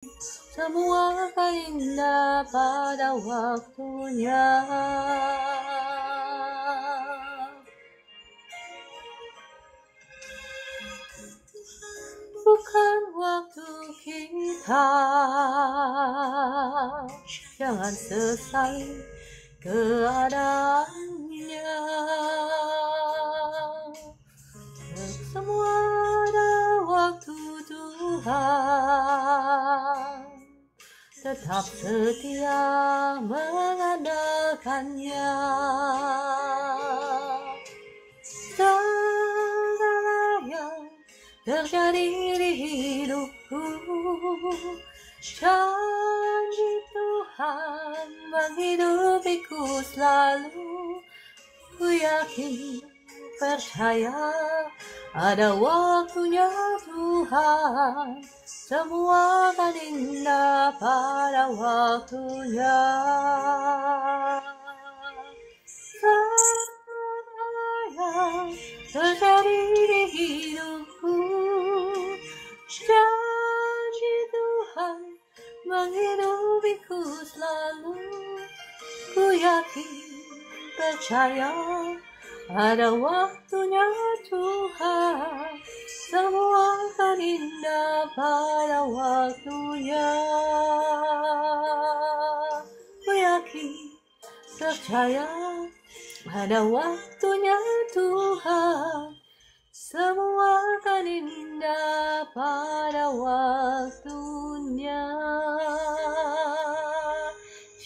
Semua akan indah pada waktunya. Bukan waktu kita, jangan sesali keadaannya. Semua ada waktu Tuhan, tetap setia mengandalkannya. Segala yang terjadi di hidupku, janji Tuhan menghidupiku selalu. Ku yakin, percaya, ada waktunya Tuhan. Semua akan indah pada waktunya. Segala terjadi di hidupku, janji Tuhan menghidupiku selalu. Ku yakin, percaya, ada waktunya Tuhan. Semua akan indah pada waktunya. Ku yakin, percaya, ada waktunya Tuhan. Semua akan indah pada waktunya.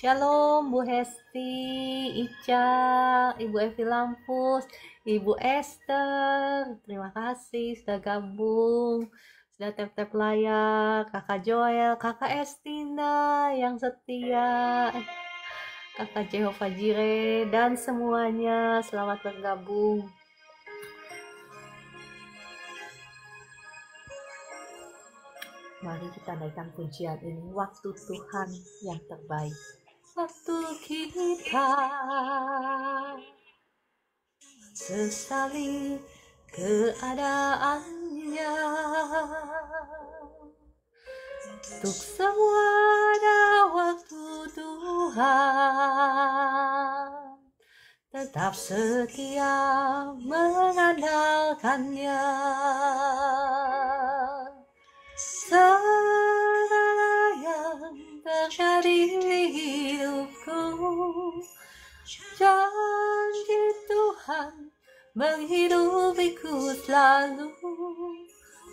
Shalom Bu Hesti, Ica, Ibu Evi Lampus, Ibu Esther. Terima kasih sudah gabung, sudah tap-tap layar. Kakak Joel, Kakak Estina yang setia, Kakak Jehovah Jireh, dan semuanya selamat bergabung. Mari kita naikkan pujian ini, waktu Tuhan yang terbaik. Waktu kita sesali keadaannya, untuk semua ada waktu Tuhan, tetap setia mengandalkannya. Segala yang terjadi di hidupku, janji Tuhan menghidupiku selalu.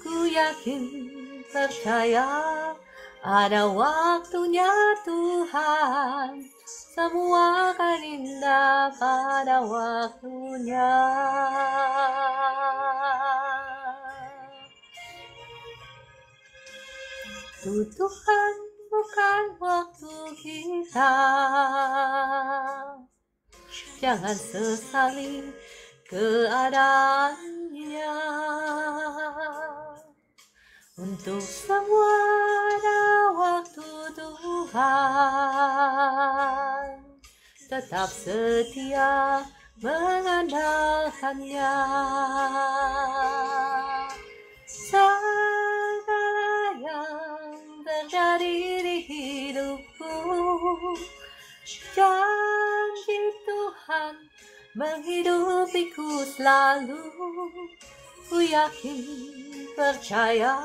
Ku yakin, percaya, ada waktunya Tuhan. Semua akan indah pada waktunya. Tuhan, bukan waktu kita, jangan sesali keadaannya. Untuk semua ada waktu Tuhan, tetap setia mengandalkannya. Segala yang terjadi di hidupku, janji Tuhan menghidupiku selalu. Ku yakin, percaya,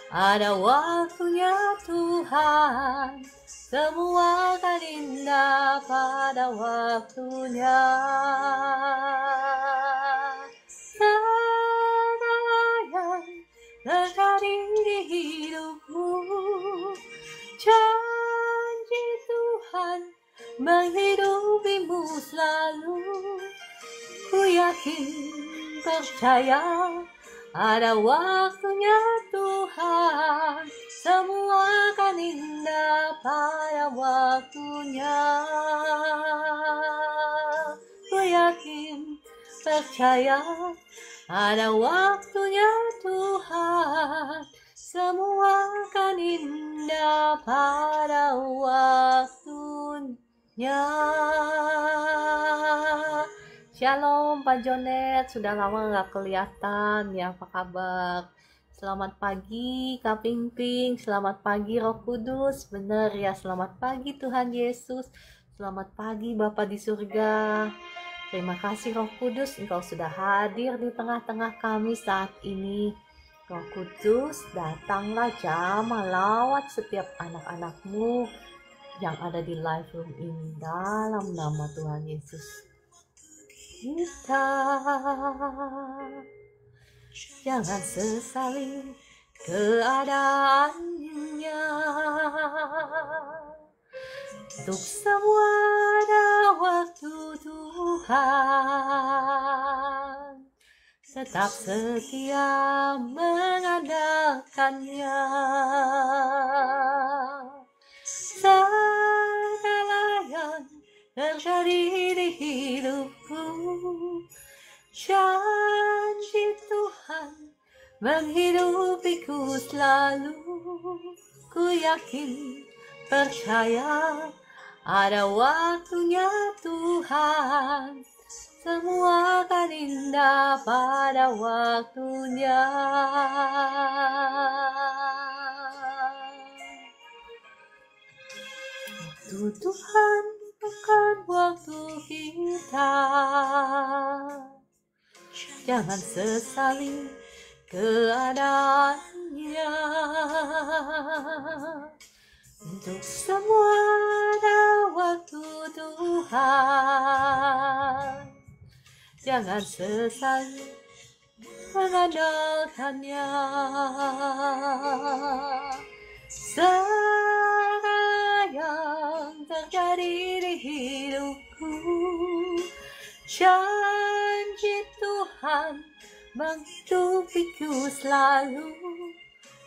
ada waktunya Tuhan. Semua akan indah pada waktunya. Segala yang terjadi di hidupmu, janji Tuhan menghidupimu selalu. Ku yakin, percaya, ada waktunya Tuhan. Semua akan indah pada waktunya. Ku yakin, percaya, ada waktunya Tuhan. Semua akan indah pada waktunya. Shalom Pak Jonet, sudah lama nggak kelihatan ya, apa kabar? Selamat pagi Kak Ping Ping, selamat pagi Roh Kudus. Benar ya, selamat pagi Tuhan Yesus. Selamat pagi Bapa di surga. Terima kasih Roh Kudus, Engkau sudah hadir di tengah-tengah kami saat ini. Roh Kudus, datanglah jamah lawat setiap anak-anak-Mu yang ada di live room ini dalam nama Tuhan Yesus. Kita jangan sesali keadaannya. Untuk semua ada waktu Tuhan. Tetap setia mengandalkannya. Segala yang terjadi di hidupku, janji Tuhan menghidupiku selalu. Ku yakin, percaya, ada waktunya Tuhan. Semua akan indah pada waktunya. Waktu Tuhan bukan waktu kita. Jangan sesali keadaannya. Untuk semua ada waktu Tuhan. Jangan sesali mengandalkannya. Segala yang terjadi di hidupku, janji Tuhan menghidupiku selalu.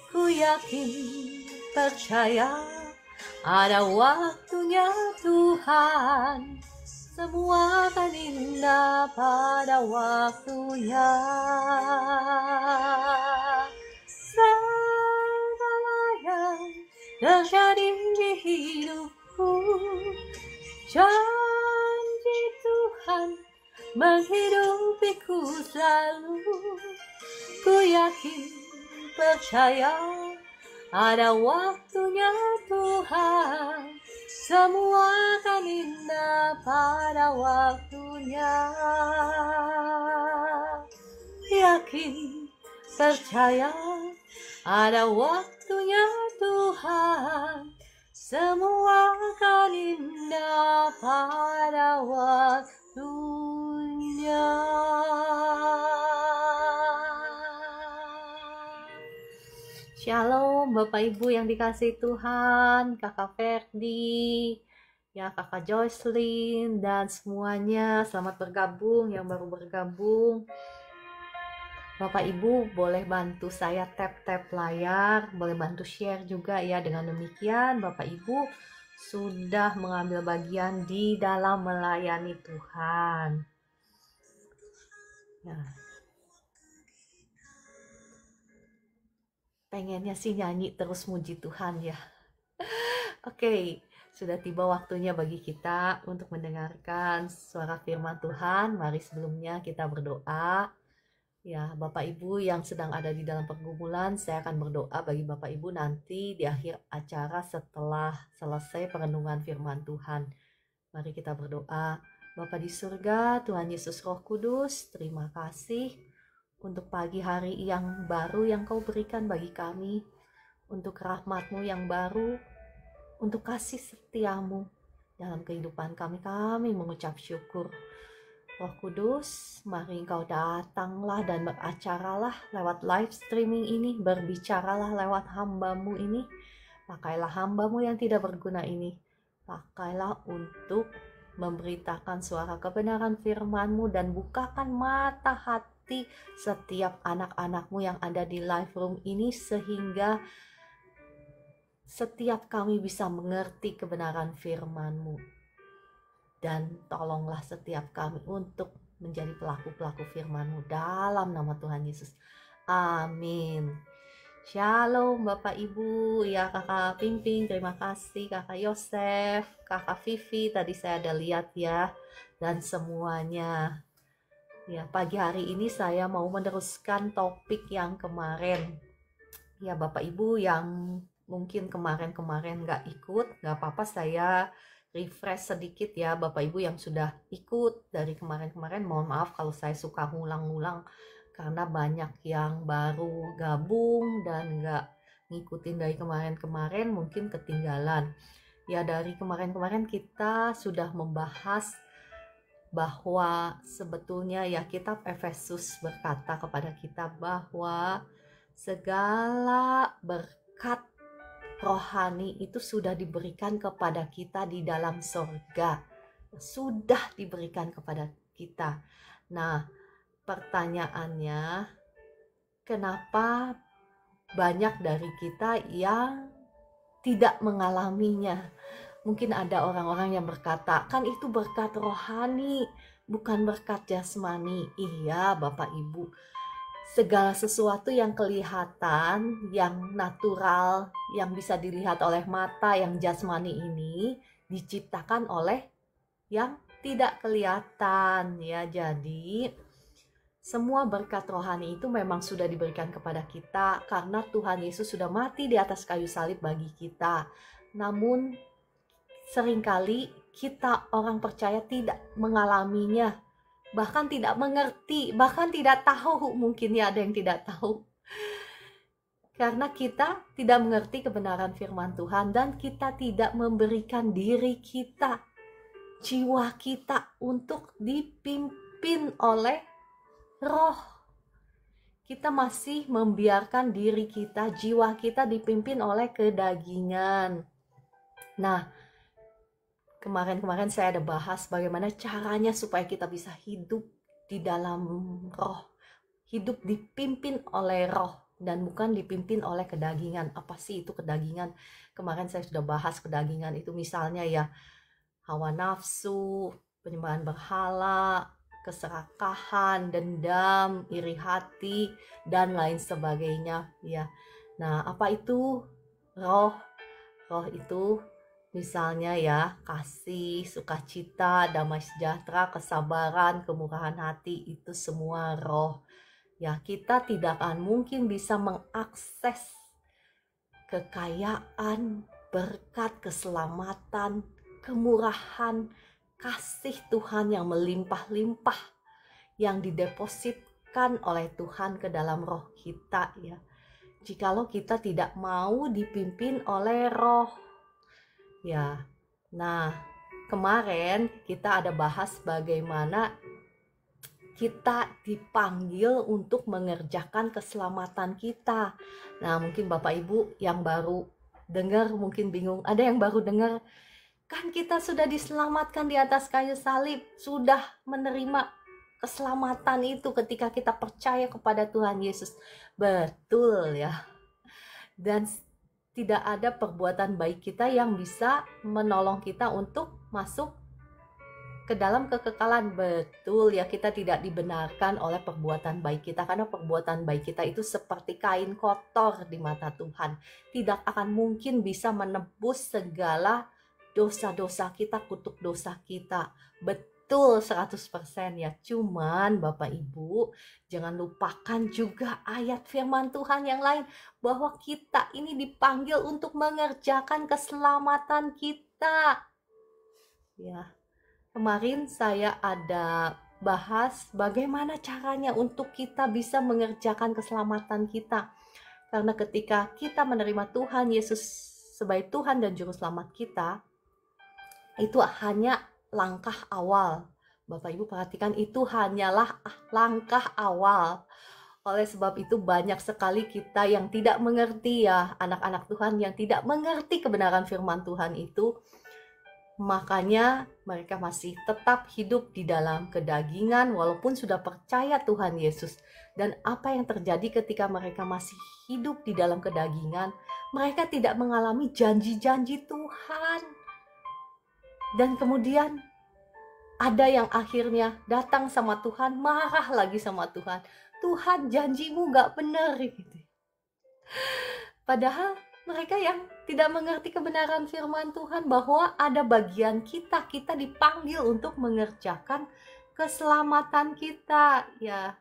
Ku yakin, percaya, ada waktunya Tuhan. Semua akan indah pada waktunya. Segala yang terjadi di hidupku, janji Tuhan menghidupiku selalu. Ku yakin, percaya, ada waktunya Tuhan. Semua akan indah pada waktunya. Yakin, percaya, ada waktunya Tuhan. Semua akan indah pada waktunya. Shalom Bapak Ibu yang dikasihi Tuhan, Kakak Ferdi, ya Kakak Joycelyn, dan semuanya selamat bergabung yang baru bergabung. Bapak Ibu boleh bantu saya tap-tap layar, boleh bantu share juga ya. Dengan demikian Bapak Ibu sudah mengambil bagian di dalam melayani Tuhan. Ya. Pengennya sih nyanyi terus muji Tuhan ya. Oke, sudah tiba waktunya bagi kita untuk mendengarkan suara firman Tuhan. Mari sebelumnya kita berdoa. Ya, Bapak Ibu yang sedang ada di dalam pergumulan, saya akan berdoa bagi Bapak Ibu nanti di akhir acara setelah selesai perenungan firman Tuhan. Mari kita berdoa. Bapa di surga, Tuhan Yesus Roh Kudus, terima kasih untuk pagi hari yang baru yang Kau berikan bagi kami, untuk rahmat-Mu yang baru, untuk kasih setia-Mu dalam kehidupan kami. Kami mengucap syukur. Roh Kudus, mari Engkau datanglah dan beracaralah lewat live streaming ini, berbicaralah lewat hamba-Mu ini. Pakailah hamba-Mu yang tidak berguna ini, pakailah untuk memberitakan suara kebenaran firman-Mu, dan bukakan mata hati setiap anak-anak-Mu yang ada di live room ini, sehingga setiap kami bisa mengerti kebenaran firman-Mu. Dan tolonglah setiap kami untuk menjadi pelaku-pelaku firman-Mu dalam nama Tuhan Yesus. Amin. Shalom Bapak Ibu, ya Kakak Pimping, terima kasih Kakak Yosef, Kakak Vivi, tadi saya ada lihat ya, dan semuanya. Ya, pagi hari ini saya mau meneruskan topik yang kemarin. Ya Bapak Ibu yang mungkin kemarin-kemarin nggak ikut, nggak apa-apa, saya refresh sedikit ya Bapak Ibu yang sudah ikut dari kemarin-kemarin. Mohon maaf kalau saya suka ngulang-ngulang karena banyak yang baru gabung dan nggak ngikutin dari kemarin-kemarin, mungkin ketinggalan. Ya dari kemarin-kemarin kita sudah membahas bahwa sebetulnya ya kitab Efesus berkata kepada kita bahwa segala berkat rohani itu sudah diberikan kepada kita di dalam surga. Sudah diberikan kepada kita. Nah, pertanyaannya, kenapa banyak dari kita yang tidak mengalaminya? Mungkin ada orang-orang yang berkata, kan itu berkat rohani, bukan berkat jasmani. Iya, Bapak Ibu. Segala sesuatu yang kelihatan, yang natural, yang bisa dilihat oleh mata, yang jasmani ini diciptakan oleh yang tidak kelihatan ya. Jadi semua berkat rohani itu memang sudah diberikan kepada kita karena Tuhan Yesus sudah mati di atas kayu salib bagi kita. Namun seringkali kita orang percaya tidak mengalaminya, bahkan tidak mengerti, bahkan tidak tahu. Mungkin ya ada yang tidak tahu karena kita tidak mengerti kebenaran firman Tuhan dan kita tidak memberikan diri kita, jiwa kita untuk dipimpin oleh roh. Kita masih membiarkan diri kita, jiwa kita dipimpin oleh kedagingan. Nah, kemarin-kemarin saya ada bahas bagaimana caranya supaya kita bisa hidup di dalam roh. Hidup dipimpin oleh roh dan bukan dipimpin oleh kedagingan. Apa sih itu kedagingan? Kemarin saya sudah bahas kedagingan itu misalnya ya hawa nafsu, penyembahan berhala, keserakahan, dendam, iri hati, dan lain sebagainya ya. Nah, apa itu roh? Roh itu misalnya ya kasih, sukacita, damai sejahtera, kesabaran, kemurahan hati, itu semua roh. Ya, kita tidak akan mungkin bisa mengakses kekayaan, berkat, keselamatan, kemurahan, kasih Tuhan yang melimpah-limpah yang didepositkan oleh Tuhan ke dalam roh kita ya. Jikalau kita tidak mau dipimpin oleh roh. Ya, nah kemarin kita ada bahas bagaimana kita dipanggil untuk mengerjakan keselamatan kita. Nah mungkin Bapak Ibu yang baru dengar mungkin bingung, ada yang baru dengar, kan kita sudah diselamatkan di atas kayu salib, sudah menerima keselamatan itu ketika kita percaya kepada Tuhan Yesus. Betul ya. Dan tidak ada perbuatan baik kita yang bisa menolong kita untuk masuk ke dalam kekekalan. Betul ya, kita tidak dibenarkan oleh perbuatan baik kita karena perbuatan baik kita itu seperti kain kotor di mata Tuhan. Tidak akan mungkin bisa menebus segala dosa-dosa kita, kutuk dosa kita. Betul 100% ya. Cuman Bapak Ibu jangan lupakan juga ayat firman Tuhan yang lain bahwa kita ini dipanggil untuk mengerjakan keselamatan kita. Ya, kemarin saya ada bahas bagaimana caranya untuk kita bisa mengerjakan keselamatan kita. Karena ketika kita menerima Tuhan Yesus sebagai Tuhan dan Juru Selamat kita, itu hanya langkah awal. Bapak Ibu perhatikan, itu hanyalah langkah awal. Oleh sebab itu banyak sekali kita yang tidak mengerti ya, anak-anak Tuhan yang tidak mengerti kebenaran firman Tuhan itu. Makanya mereka masih tetap hidup di dalam kedagingan walaupun sudah percaya Tuhan Yesus. Dan apa yang terjadi ketika mereka masih hidup di dalam kedagingan? Mereka tidak mengalami janji-janji Tuhan. Dan kemudian ada yang akhirnya datang sama Tuhan, marah lagi sama Tuhan. Tuhan, janjimu gak benar gitu. Padahal mereka yang tidak mengerti kebenaran firman Tuhan bahwa ada bagian kita dipanggil untuk mengerjakan keselamatan kita. Ya,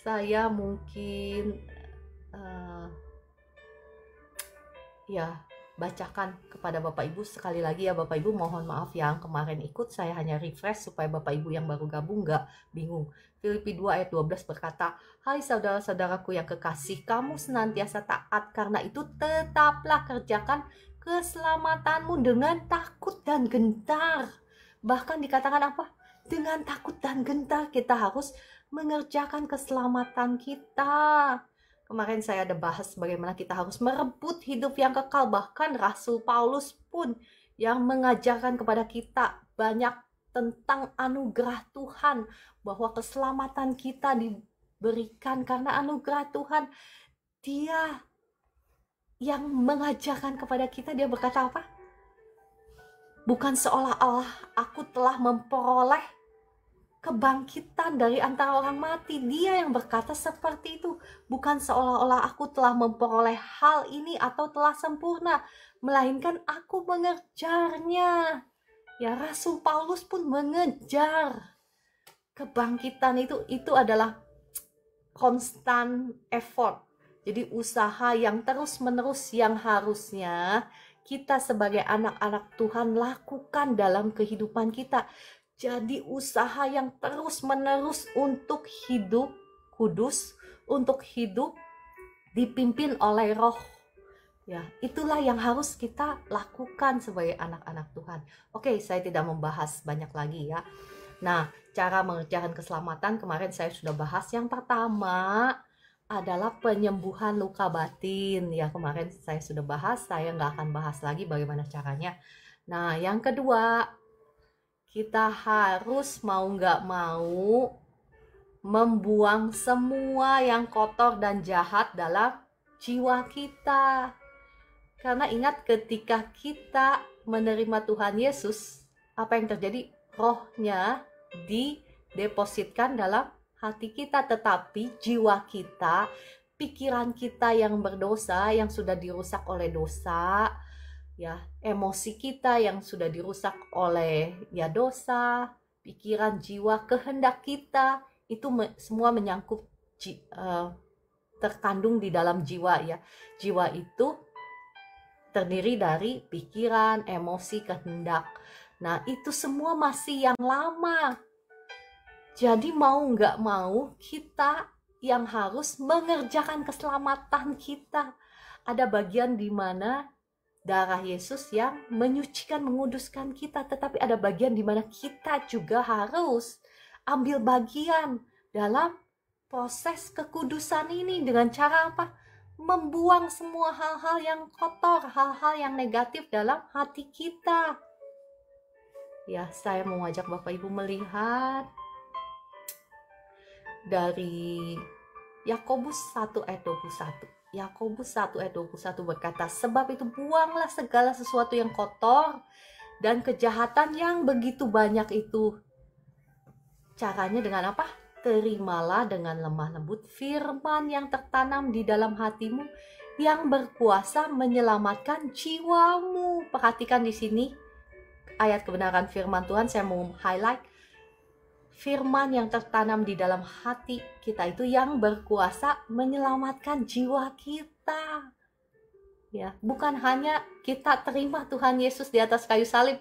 saya mungkin eh, ya bacakan kepada Bapak Ibu sekali lagi ya. Bapak Ibu mohon maaf yang kemarin ikut, saya hanya refresh supaya Bapak Ibu yang baru gabung nggak bingung. Filipi 2 ayat 12 berkata, "Hai saudara-saudaraku yang kekasih, kamu senantiasa taat, karena itu tetaplah kerjakan keselamatanmu dengan takut dan gentar." Bahkan dikatakan apa? Dengan takut dan gentar kita harus mengerjakan keselamatan kita. Kemarin saya ada bahas bagaimana kita harus merebut hidup yang kekal. Bahkan Rasul Paulus pun yang mengajarkan kepada kita banyak tentang anugerah Tuhan. Bahwa keselamatan kita diberikan karena anugerah Tuhan. Dia yang mengajarkan kepada kita, dia berkata apa? Bukan seolah-olah aku telah memperoleh kebangkitan dari antara orang mati. Dia yang berkata seperti itu. Bukan seolah-olah aku telah memperoleh hal ini atau telah sempurna, melainkan aku mengejarnya. Ya, Rasul Paulus pun mengejar kebangkitan itu adalah constant effort. Jadi usaha yang terus-menerus yang harusnya kita sebagai anak-anak Tuhan lakukan dalam kehidupan kita. Jadi usaha yang terus-menerus untuk hidup kudus, untuk hidup dipimpin oleh Roh. Ya, itulah yang harus kita lakukan sebagai anak-anak Tuhan. Oke, saya tidak membahas banyak lagi ya. Nah, cara mengerjakan keselamatan kemarin saya sudah bahas. Yang pertama adalah penyembuhan luka batin. Ya, kemarin saya sudah bahas, saya nggak akan bahas lagi bagaimana caranya. Nah, yang kedua, kita harus mau nggak mau membuang semua yang kotor dan jahat dalam jiwa kita. Karena ingat, ketika kita menerima Tuhan Yesus, apa yang terjadi? Rohnya didepositkan dalam hati kita, tetapi jiwa kita, pikiran kita yang berdosa, yang sudah dirusak oleh dosa, ya, emosi kita yang sudah dirusak oleh ya dosa, pikiran, jiwa, kehendak kita, itu semua menyangkut terkandung di dalam jiwa ya. Jiwa itu terdiri dari pikiran, emosi, kehendak. Nah, itu semua masih yang lama. Jadi mau nggak mau kita yang harus mengerjakan keselamatan kita. Ada bagian di mana darah Yesus yang menyucikan, menguduskan kita. Tetapi ada bagian di mana kita juga harus ambil bagian dalam proses kekudusan ini. Dengan cara apa? Membuang semua hal-hal yang kotor, hal-hal yang negatif dalam hati kita. Ya, saya mau ngajak Bapak Ibu melihat dari Yakobus 1 ayat 21. Yakobus 1 ayat 21 berkata, "Sebab itu buanglah segala sesuatu yang kotor dan kejahatan yang begitu banyak itu." Caranya dengan apa? Terimalah dengan lemah lembut firman yang tertanam di dalam hatimu, yang berkuasa menyelamatkan jiwamu. Perhatikan di sini ayat kebenaran firman Tuhan, saya mau highlight. Firman yang tertanam di dalam hati kita itu yang berkuasa menyelamatkan jiwa kita. Ya, bukan hanya kita terima Tuhan Yesus di atas kayu salib,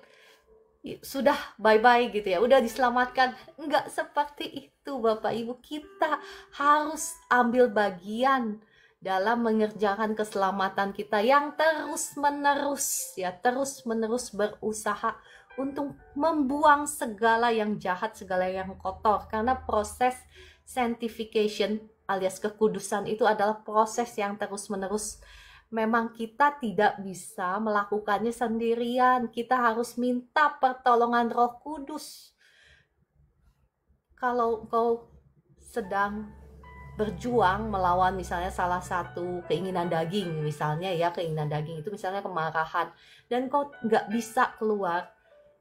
sudah bye-bye gitu ya, udah diselamatkan. Enggak seperti itu Bapak Ibu. Kita harus ambil bagian dalam mengerjakan keselamatan kita yang terus-menerus ya, terus-menerus berusaha untuk membuang segala yang jahat, segala yang kotor. Karena proses sanctification alias kekudusan itu adalah proses yang terus-menerus. Memang kita tidak bisa melakukannya sendirian. Kita harus minta pertolongan Roh Kudus. Kalau kau sedang berjuang melawan misalnya salah satu keinginan daging, misalnya ya, keinginan daging itu misalnya kemarahan, dan kau nggak bisa keluar,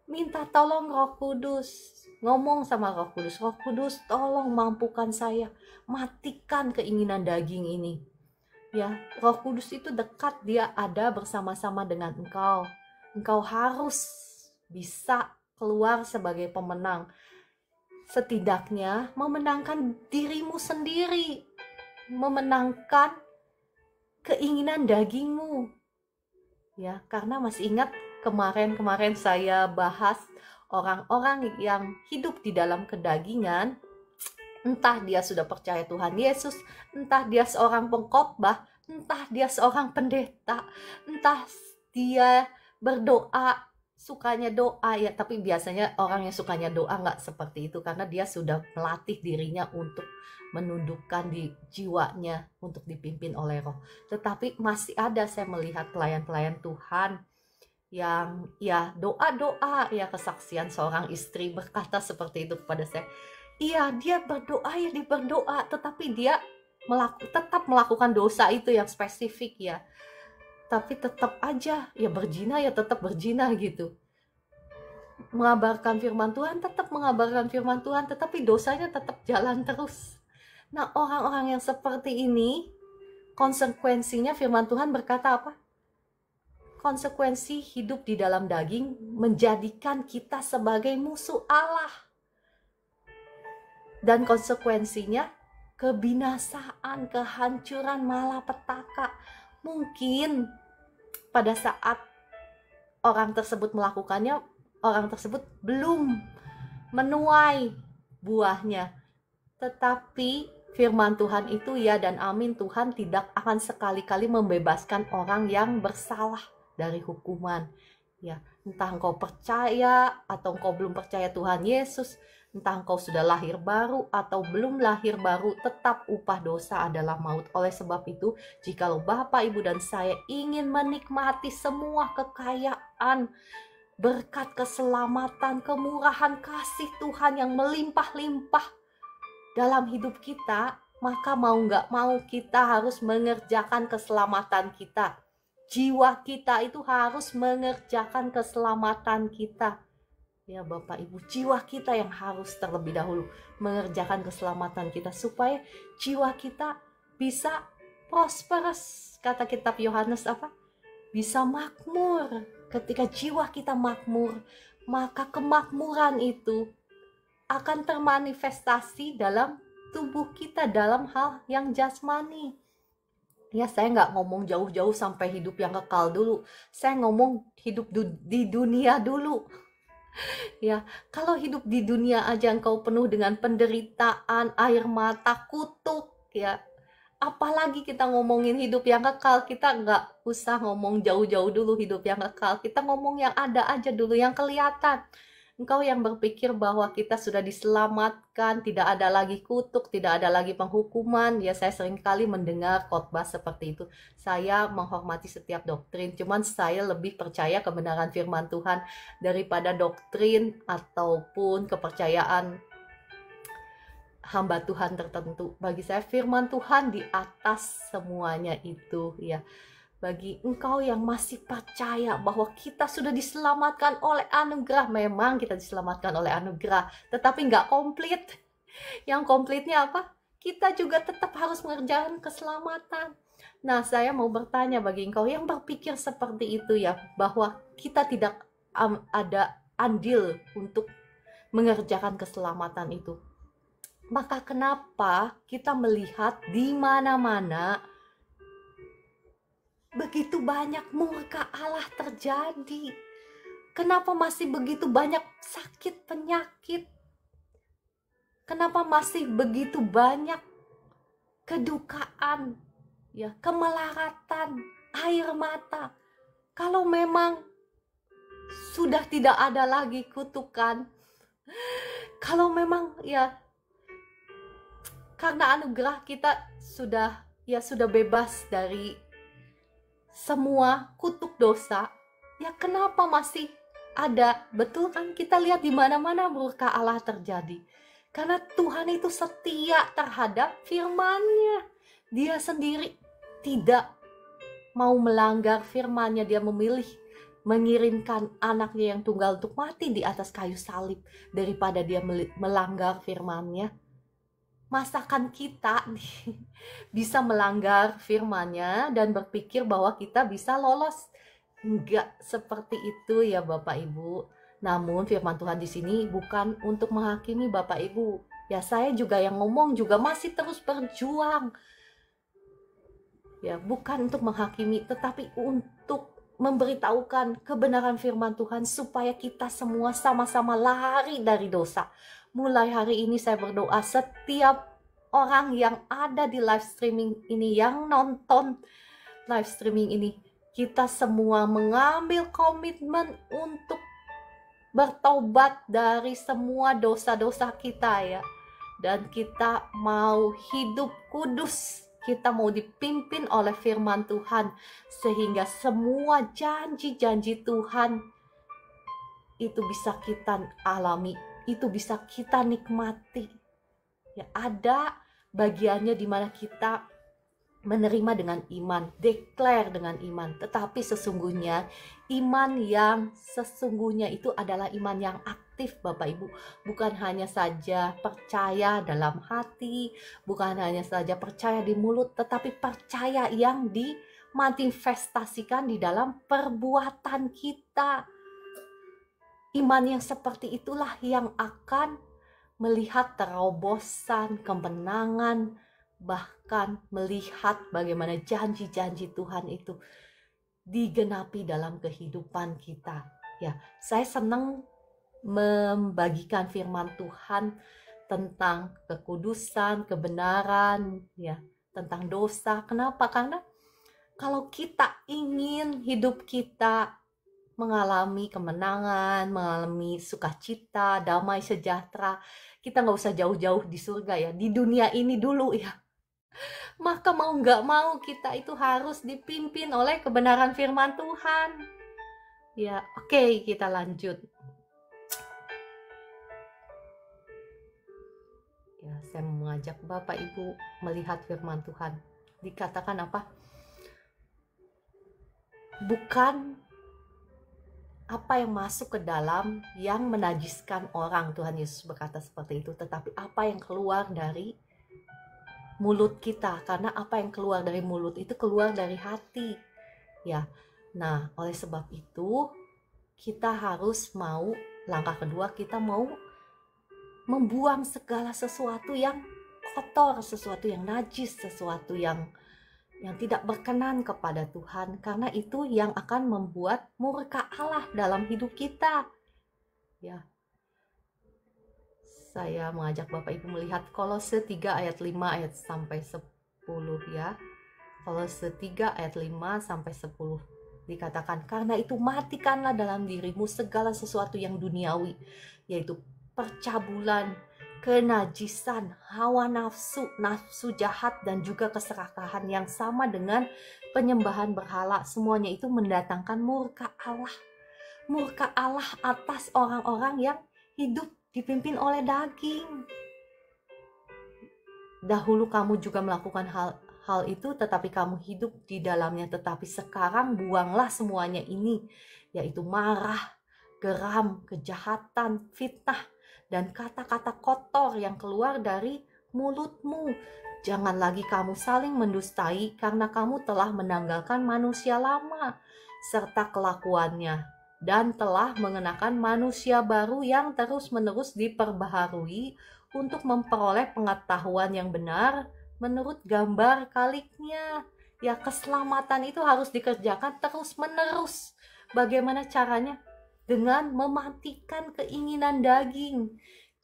minta tolong Roh Kudus. Ngomong sama Roh Kudus, "Roh Kudus, tolong mampukan saya, matikan keinginan daging ini." Ya, Roh Kudus itu dekat, dia ada bersama-sama dengan engkau. Engkau harus bisa keluar sebagai pemenang. Setidaknya memenangkan dirimu sendiri, memenangkan keinginan dagingmu. Ya, karena masih ingat kemarin saya bahas orang-orang yang hidup di dalam kedagingan, entah dia sudah percaya Tuhan Yesus, entah dia seorang pengkhotbah, entah dia seorang pendeta, entah dia berdoa, sukanya doa ya, tapi biasanya orang yang sukanya doa nggak seperti itu karena dia sudah melatih dirinya untuk menundukkan di jiwanya untuk dipimpin oleh Roh. Tetapi masih ada saya melihat pelayan-pelayan Tuhan yang ya doa-doa, ya kesaksian seorang istri berkata seperti itu kepada saya. Iya, dia berdoa ya, dia berdoa, tetapi dia tetap melakukan dosa itu yang spesifik ya. Tapi tetap aja ya berzina, ya tetap berzina gitu. Mengabarkan firman Tuhan, tetap mengabarkan firman Tuhan, tetapi dosanya tetap jalan terus. Nah, orang-orang yang seperti ini, konsekuensinya firman Tuhan berkata apa? Konsekuensi hidup di dalam daging menjadikan kita sebagai musuh Allah. Dan konsekuensinya kebinasaan, kehancuran, malapetaka. Mungkin pada saat orang tersebut melakukannya, orang tersebut belum menuai buahnya. Tetapi firman Tuhan itu ya dan amin, Tuhan tidak akan sekali-kali membebaskan orang yang bersalah dari hukuman. Ya, entah engkau percaya atau engkau belum percaya Tuhan Yesus, entah engkau sudah lahir baru atau belum lahir baru, tetap upah dosa adalah maut. Oleh sebab itu, jikalau Bapak, Ibu, dan saya ingin menikmati semua kekayaan, berkat keselamatan, kemurahan, kasih Tuhan yang melimpah-limpah dalam hidup kita, maka mau nggak mau kita harus mengerjakan keselamatan kita. Jiwa kita itu harus mengerjakan keselamatan kita. Ya Bapak Ibu, jiwa kita yang harus terlebih dahulu mengerjakan keselamatan kita supaya jiwa kita bisa prosperous. Kata kitab Yohanes apa? Bisa makmur. Ketika jiwa kita makmur, maka kemakmuran itu akan termanifestasi dalam tubuh kita dalam hal yang jasmani. Ya, saya nggak ngomong jauh-jauh sampai hidup yang kekal dulu. Saya ngomong hidup di dunia dulu. Ya, kalau hidup di dunia aja engkau penuh dengan penderitaan, air mata, kutuk, ya. Apalagi kita ngomongin hidup yang kekal, kita nggak usah ngomong jauh-jauh dulu hidup yang kekal. Kita ngomong yang ada aja dulu, yang kelihatan. Engkau yang berpikir bahwa kita sudah diselamatkan, tidak ada lagi kutuk, tidak ada lagi penghukuman. Ya, saya sering kali mendengar khotbah seperti itu. Saya menghormati setiap doktrin, cuman saya lebih percaya kebenaran firman Tuhan daripada doktrin ataupun kepercayaan hamba Tuhan tertentu. Bagi saya firman Tuhan di atas semuanya itu ya. Bagi engkau yang masih percaya bahwa kita sudah diselamatkan oleh anugerah, memang kita diselamatkan oleh anugerah, tetapi nggak komplit. Yang komplitnya apa? Kita juga tetap harus mengerjakan keselamatan. Nah, saya mau bertanya bagi engkau yang berpikir seperti itu ya, bahwa kita tidak ada andil untuk mengerjakan keselamatan itu. Maka kenapa kita melihat di mana-mana begitu banyak murka Allah terjadi? Kenapa masih begitu banyak sakit penyakit? Kenapa masih begitu banyak kedukaan, ya, kemelaratan, air mata? Kalau memang sudah tidak ada lagi kutukan, kalau memang ya karena anugerah kita sudah bebas dari semua kutuk dosa, ya kenapa masih ada? Betul kan, kita lihat di mana-mana murka Allah terjadi. Karena Tuhan itu setia terhadap firman-Nya. Dia sendiri tidak mau melanggar firman-Nya. Dia memilih mengirimkan anaknya yang tunggal untuk mati di atas kayu salib daripada dia melanggar firman-Nya. Masakan kita bisa melanggar firman-Nya dan berpikir bahwa kita bisa lolos? Enggak seperti itu ya Bapak Ibu. Namun firman Tuhan di sini bukan untuk menghakimi Bapak Ibu. Ya, saya juga yang ngomong juga masih terus berjuang. Ya, bukan untuk menghakimi, tetapi untuk memberitahukan kebenaran firman Tuhan supaya kita semua sama-sama lari dari dosa. Mulai hari ini saya berdoa setiap orang yang ada di live streaming ini, yang nonton live streaming ini, kita semua mengambil komitmen untuk bertobat dari semua dosa-dosa kita ya. Dan kita mau hidup kudus, kita mau dipimpin oleh firman Tuhan, sehingga semua janji-janji Tuhan itu bisa kita alami, itu bisa kita nikmati. Ya, ada bagiannya di mana kita menerima dengan iman, declare dengan iman. Tetapi sesungguhnya iman yang sesungguhnya itu adalah iman yang aktif, Bapak Ibu. Bukan hanya saja percaya dalam hati, bukan hanya saja percaya di mulut, tetapi percaya yang dimanifestasikan di dalam perbuatan kita. Iman yang seperti itulah yang akan melihat terobosan, kemenangan, bahkan melihat bagaimana janji-janji Tuhan itu digenapi dalam kehidupan kita. Ya, saya senang membagikan firman Tuhan tentang kekudusan, kebenaran, ya, tentang dosa. Kenapa? Karena kalau kita ingin hidup kita mengalami kemenangan, mengalami sukacita, damai sejahtera, kita nggak usah jauh-jauh di surga ya, di dunia ini dulu ya. Maka mau nggak mau kita itu harus dipimpin oleh kebenaran firman Tuhan. Ya, oke, kita lanjut. Ya, saya mengajak Bapak Ibu melihat firman Tuhan. Dikatakan apa? Bukan apa yang masuk ke dalam yang menajiskan orang, Tuhan Yesus berkata seperti itu, tetapi apa yang keluar dari mulut kita, karena apa yang keluar dari mulut itu keluar dari hati. Ya, nah oleh sebab itu kita harus mau, langkah kedua kita mau membuang segala sesuatu yang kotor, sesuatu yang najis, sesuatu yang tidak berkenan kepada Tuhan, karena itu yang akan membuat murka Allah dalam hidup kita. Ya. Saya mengajak Bapak Ibu melihat Kolose 3 ayat 5 ayat sampai 10 ya. Kolose 3 ayat 5 sampai 10. Dikatakan, karena itu matikanlah dalam dirimu segala sesuatu yang duniawi, yaitu percabulan, kenajisan, hawa nafsu, nafsu jahat, dan juga keserakahan yang sama dengan penyembahan berhala. Semuanya itu mendatangkan murka Allah. Murka Allah atas orang-orang yang hidup dipimpin oleh daging. Dahulu kamu juga melakukan hal itu, tetapi kamu hidup di dalamnya. Tetapi sekarang buanglah semuanya ini, yaitu marah, geram, kejahatan, fitnah, dan kata-kata kotor yang keluar dari mulutmu. Jangan lagi kamu saling mendustai, karena kamu telah menanggalkan manusia lama serta kelakuannya, dan telah mengenakan manusia baru yang terus-menerus diperbaharui untuk memperoleh pengetahuan yang benar menurut gambar kaliknya. Ya, keselamatan itu harus dikerjakan terus-menerus. Bagaimana caranya? Dengan mematikan keinginan daging.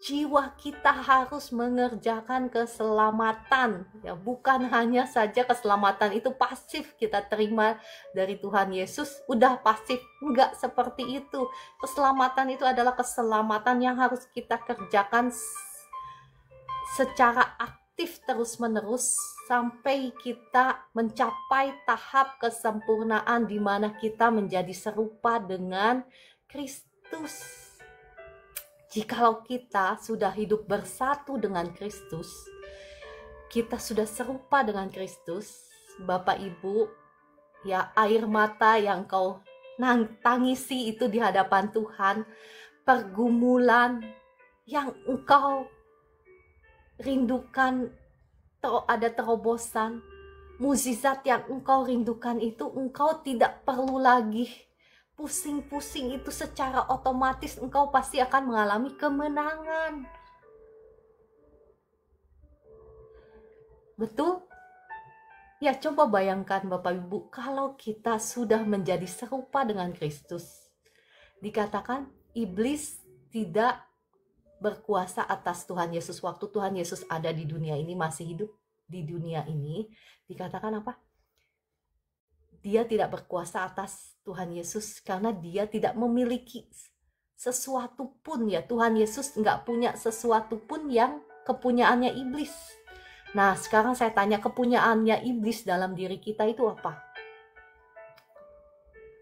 Jiwa kita harus mengerjakan keselamatan. Ya, bukan hanya saja keselamatan itu pasif kita terima dari Tuhan Yesus, udah pasif. Enggak seperti itu. Keselamatan itu adalah keselamatan yang harus kita kerjakan secara aktif terus-menerus sampai kita mencapai tahap kesempurnaan di mana kita menjadi serupa dengan Kristus. Jikalau kita sudah hidup bersatu dengan Kristus, kita sudah serupa dengan Kristus, Bapak Ibu, ya, air mata yang kau tangisi itu di hadapan Tuhan, pergumulan yang engkau rindukan, ada terobosan, mukjizat yang engkau rindukan itu, engkau tidak perlu lagi pusing-pusing itu, secara otomatis engkau pasti akan mengalami kemenangan. Betul? Ya, coba bayangkan Bapak Ibu, kalau kita sudah menjadi serupa dengan Kristus. Dikatakan iblis tidak berkuasa atas Tuhan Yesus. Waktu Tuhan Yesus ada di dunia ini, masih hidup di dunia ini, dikatakan apa? Dia tidak berkuasa atas Tuhan Yesus karena dia tidak memiliki sesuatu pun, ya. Tuhan Yesus nggak punya sesuatu pun yang kepunyaannya iblis. Nah, sekarang saya tanya, kepunyaannya iblis dalam diri kita itu apa?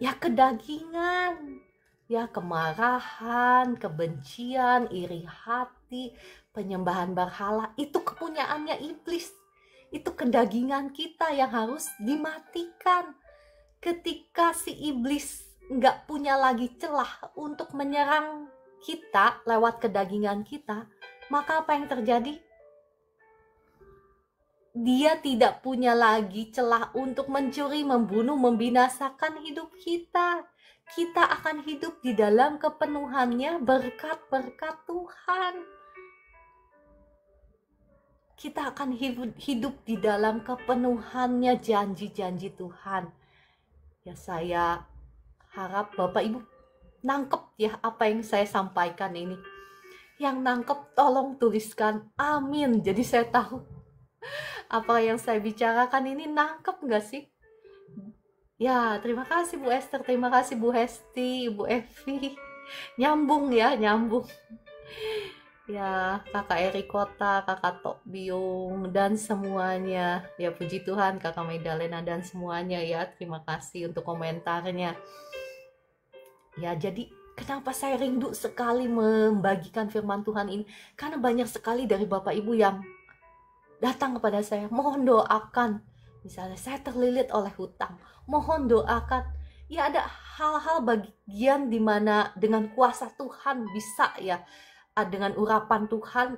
Ya, kedagingan, ya, kemarahan, kebencian, iri hati, penyembahan berhala. Itu kepunyaannya iblis. Itu kedagingan kita yang harus dimatikan. Ketika si iblis nggak punya lagi celah untuk menyerang kita lewat kedagingan kita, maka apa yang terjadi? Dia tidak punya lagi celah untuk mencuri, membunuh, membinasakan hidup kita. Kita akan hidup di dalam kepenuhannya berkat-berkat Tuhan. Kita akan hidup di dalam kepenuhannya janji-janji Tuhan. Ya, saya harap Bapak Ibu nangkep ya apa yang saya sampaikan ini. Yang nangkep tolong tuliskan amin. Jadi saya tahu apa yang saya bicarakan ini nangkep gak sih? Ya, terima kasih Bu Esther, terima kasih Bu Hesti, Bu Evi. Nyambung ya, nyambung. Ya, Kakak Erikota, Kakak Tok Biung, dan semuanya. Ya, puji Tuhan, Kakak Medalena dan semuanya ya. Terima kasih untuk komentarnya. Ya, jadi kenapa saya rindu sekali membagikan firman Tuhan ini? Karena banyak sekali dari Bapak Ibu yang datang kepada saya, mohon doakan. Misalnya saya terlilit oleh hutang, mohon doakan. Ya, ada hal-hal bagian dimana dengan kuasa Tuhan bisa ya, dengan urapan Tuhan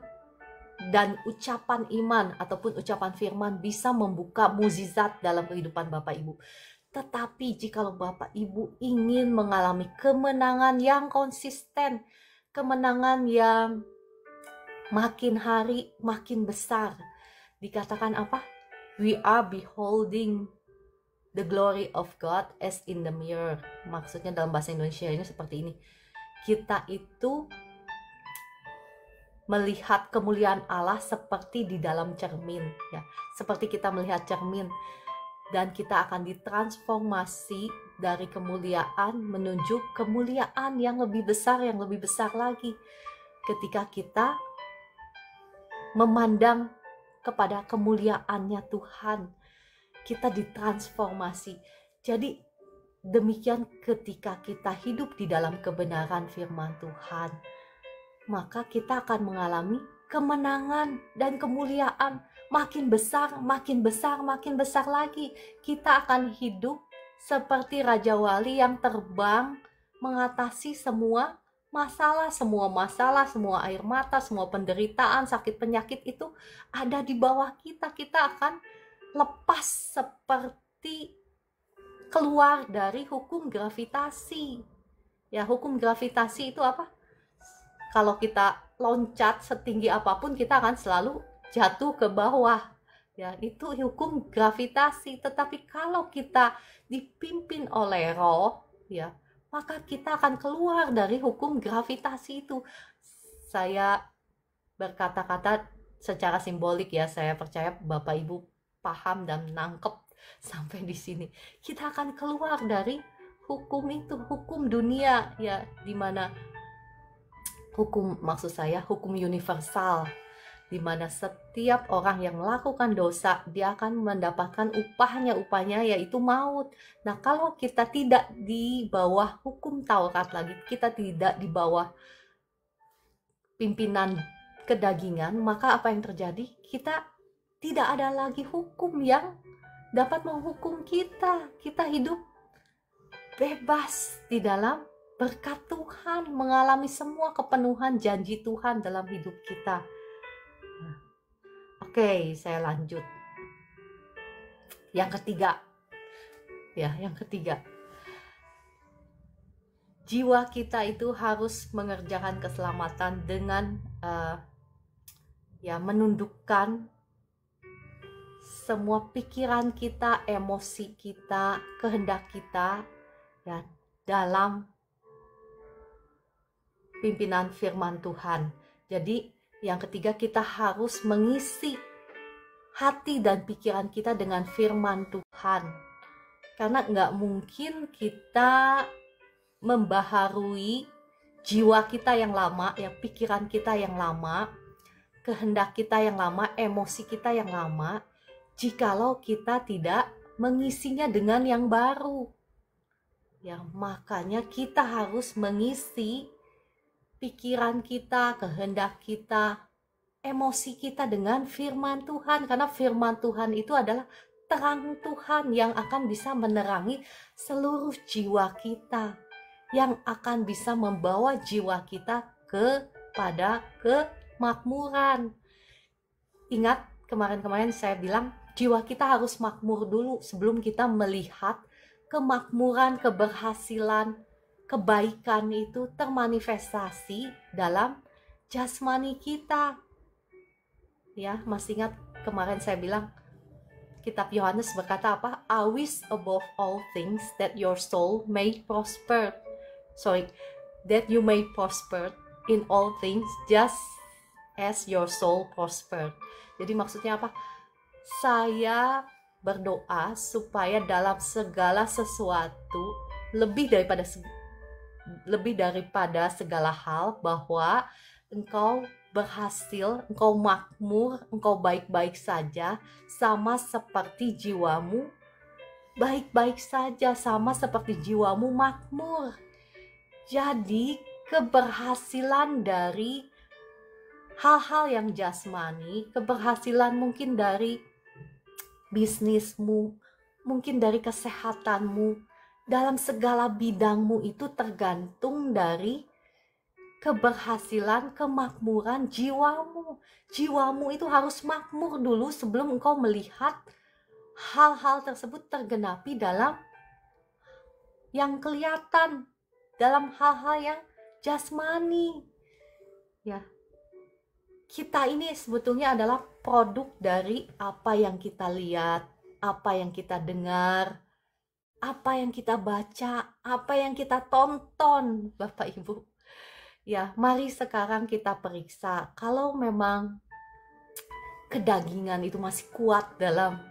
dan ucapan iman ataupun ucapan firman bisa membuka mukjizat dalam kehidupan Bapak Ibu. Tetapi jikalau Bapak Ibu ingin mengalami kemenangan yang konsisten, kemenangan yang makin hari makin besar, dikatakan apa? We are beholding the glory of God as in the mirror. Maksudnya dalam bahasa Indonesia ini seperti ini. Kita itu melihat kemuliaan Allah seperti di dalam cermin, ya. Seperti kita melihat cermin, dan kita akan ditransformasi dari kemuliaan menuju kemuliaan yang lebih besar lagi. Ketika kita memandang kepada kemuliaannya Tuhan, kita ditransformasi. Jadi demikian ketika kita hidup di dalam kebenaran firman Tuhan, maka kita akan mengalami kemenangan dan kemuliaan makin besar, makin besar, makin besar lagi. Kita akan hidup seperti Raja Wali yang terbang mengatasi semua masalah, semua air mata, semua penderitaan, sakit penyakit itu ada di bawah kita. Kita akan lepas seperti keluar dari hukum gravitasi. Ya, hukum gravitasi itu apa? Kalau kita loncat setinggi apapun, kita akan selalu jatuh ke bawah. Ya, itu hukum gravitasi. Tetapi kalau kita dipimpin oleh Roh, ya, maka kita akan keluar dari hukum gravitasi itu. Saya berkata-kata secara simbolik ya, saya percaya Bapak Ibu paham dan nangkep sampai di sini. Kita akan keluar dari hukum itu, hukum dunia ya, dimana hukum, maksud saya hukum universal, dimana setiap orang yang melakukan dosa dia akan mendapatkan upahnya yaitu maut. Nah, kalau kita tidak di bawah hukum Taurat lagi, kita tidak di bawah pimpinan kedagingan, maka apa yang terjadi? Kita tidak ada lagi hukum yang dapat menghukum kita. Kita hidup bebas di dalam berkat Tuhan, mengalami semua kepenuhan janji Tuhan dalam hidup kita. Oke, saya lanjut. Yang ketiga. Ya, yang ketiga. Jiwa kita itu harus mengerjakan keselamatan dengan menundukkan semua pikiran kita, emosi kita, kehendak kita ya dalam pimpinan firman Tuhan. Jadi yang ketiga, kita harus mengisi hati dan pikiran kita dengan firman Tuhan. Karena nggak mungkin kita membaharui jiwa kita yang lama, ya pikiran kita yang lama, kehendak kita yang lama, emosi kita yang lama, jikalau kita tidak mengisinya dengan yang baru. Ya, makanya kita harus mengisi pikiran kita, kehendak kita, emosi kita dengan firman Tuhan. Karena firman Tuhan itu adalah terang Tuhan yang akan bisa menerangi seluruh jiwa kita, yang akan bisa membawa jiwa kita kepada kemakmuran. Ingat kemarin-kemarin saya bilang jiwa kita harus makmur dulu sebelum kita melihat kemakmuran, keberhasilan, kebaikan itu termanifestasi dalam jasmani kita. Ya, masih ingat kemarin saya bilang kitab Yohanes berkata apa? I wish above all things that your soul may prosper. That you may prosper in all things just as your soul prosper. Jadi maksudnya apa? Saya berdoa supaya dalam segala sesuatu lebih daripada segala hal, bahwa engkau berhasil, engkau makmur, engkau baik-baik saja, sama seperti jiwamu baik-baik saja, sama seperti jiwamu makmur. Jadi keberhasilan dari hal-hal yang jasmani, keberhasilan mungkin dari bisnismu, mungkin dari kesehatanmu, dalam segala bidangmu itu tergantung dari keberhasilan, kemakmuran jiwamu. Jiwamu itu harus makmur dulu sebelum engkau melihat hal-hal tersebut tergenapi dalam yang kelihatan, dalam hal-hal yang jasmani. Ya, kita ini sebetulnya adalah produk dari apa yang kita lihat, apa yang kita dengar, apa yang kita baca, apa yang kita tonton, Bapak Ibu. Ya, mari sekarang kita periksa kalau memang kedagingan itu masih kuat dalam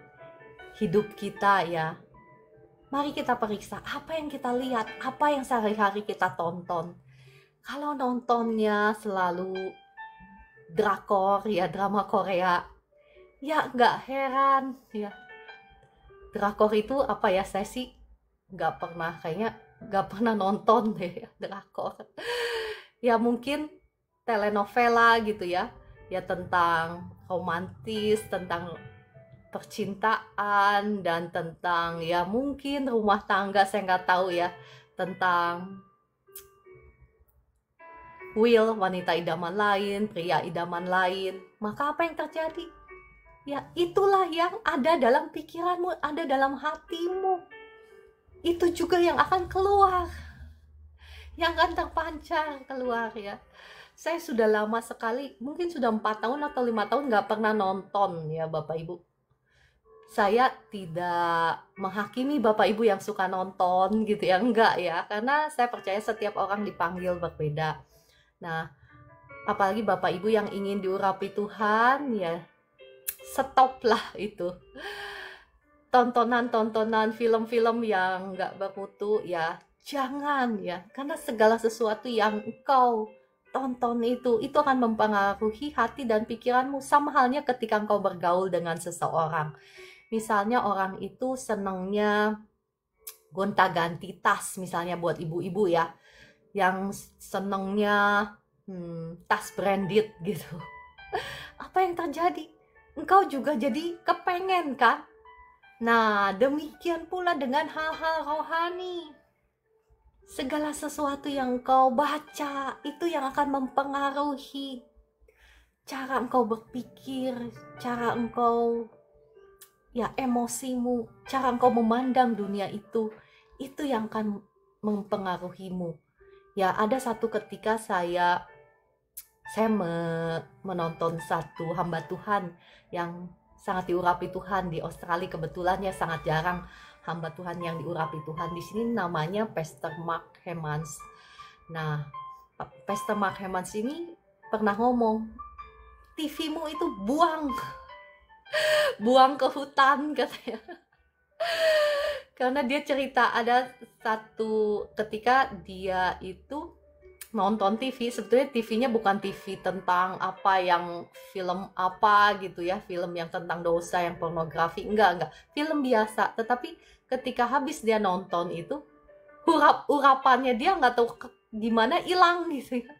hidup kita ya. Mari kita periksa apa yang kita lihat, apa yang sehari-hari kita tonton. Kalau nontonnya selalu drakor ya, drama Korea, ya nggak heran ya. Drakor itu apa ya, saya sih kayaknya nggak pernah nonton deh drakor. Ya mungkin telenovela gitu ya tentang romantis, tentang percintaan, dan tentang ya mungkin rumah tangga, saya nggak tahu ya, tentang wanita idaman lain, pria idaman lain. Maka apa yang terjadi? Ya itulah yang ada dalam pikiranmu, ada dalam hatimu. Itu juga yang akan keluar, yang akan terpancar keluar ya. Saya sudah lama sekali, mungkin sudah 4 tahun atau 5 tahun nggak pernah nonton ya Bapak Ibu. Saya tidak menghakimi Bapak Ibu yang suka nonton gitu ya, enggak ya. Karena saya percaya setiap orang dipanggil berbeda. Nah, apalagi Bapak Ibu yang ingin diurapi Tuhan ya, stoplah itu. Tontonan-tontonan film-film yang nggak bermutu ya, jangan ya, karena segala sesuatu yang engkau tonton itu akan mempengaruhi hati dan pikiranmu. Sama halnya ketika engkau bergaul dengan seseorang. Misalnya orang itu senangnya gonta-ganti tas, misalnya buat ibu-ibu ya, yang senangnya tas branded gitu. Apa yang terjadi? Engkau juga jadi kepengen kan? Nah, demikian pula dengan hal-hal rohani. Segala sesuatu yang engkau baca itu yang akan mempengaruhi cara engkau berpikir, cara engkau ya emosimu, cara engkau memandang dunia itu yang akan mempengaruhimu. Ya, ada satu ketika saya menonton satu hamba Tuhan yang sangat diurapi Tuhan di Australia. Kebetulan ya sangat jarang hamba Tuhan yang diurapi Tuhan. Di sini namanya Pastor Mark Hemans. Nah, Pastor Mark Hemans ini pernah ngomong, TV-mu itu buang ke hutan katanya. Karena dia cerita ada satu ketika dia itu nonton TV, sebetulnya TV-nya bukan TV tentang apa yang film apa gitu ya, film yang tentang dosa, yang pornografi, enggak, film biasa. Tetapi ketika habis dia nonton itu, urapannya dia nggak tahu gimana hilang gitu ya.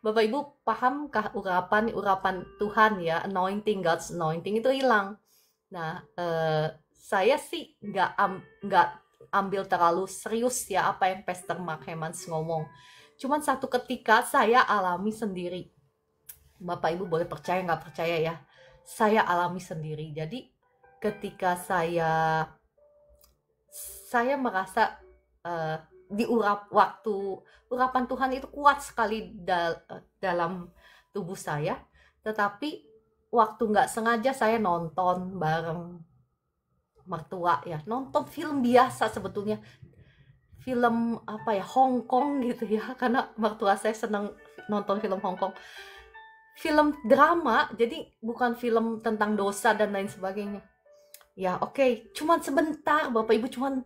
Bapak Ibu pahamkah urapan Tuhan ya, anointing, God's anointing itu hilang. Nah, saya sih nggak ambil terlalu serius ya apa yang Pastor Mark Hemans ngomong. Cuman satu ketika saya alami sendiri. Bapak Ibu boleh percaya nggak percaya ya. Saya alami sendiri. Jadi ketika saya merasa urapan Tuhan itu kuat sekali dalam tubuh saya. Tetapi waktu nggak sengaja saya nonton bareng mertua ya, nonton film biasa sebetulnya, film apa ya, Hong Kong gitu ya, karena mertua saya senang nonton film Hong Kong, film drama, jadi bukan film tentang dosa dan lain sebagainya ya. Oke, cuman sebentar Bapak Ibu, cuman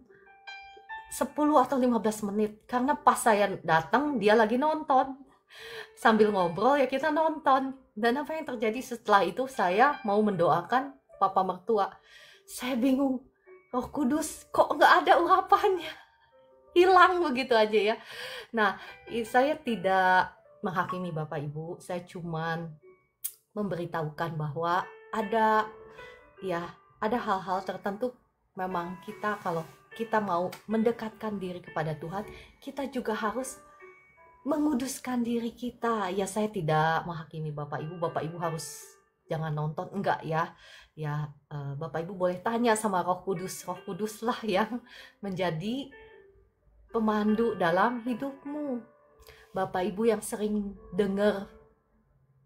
10 atau 15 menit, karena pas saya datang dia lagi nonton, sambil ngobrol ya kita nonton. Dan apa yang terjadi setelah itu, saya mau mendoakan papa mertua. Saya bingung, Roh Kudus kok nggak ada urapannya, hilang begitu aja ya. Nah, saya tidak menghakimi Bapak Ibu, saya cuman memberitahukan bahwa ada hal-hal tertentu memang kita, kalau kita mau mendekatkan diri kepada Tuhan, kita juga harus menguduskan diri kita. Ya, saya tidak menghakimi Bapak Ibu harus jangan nonton, enggak ya. Ya, Bapak Ibu boleh tanya sama Roh Kudus lah yang menjadi pemandu dalam hidupmu. Bapak Ibu yang sering dengar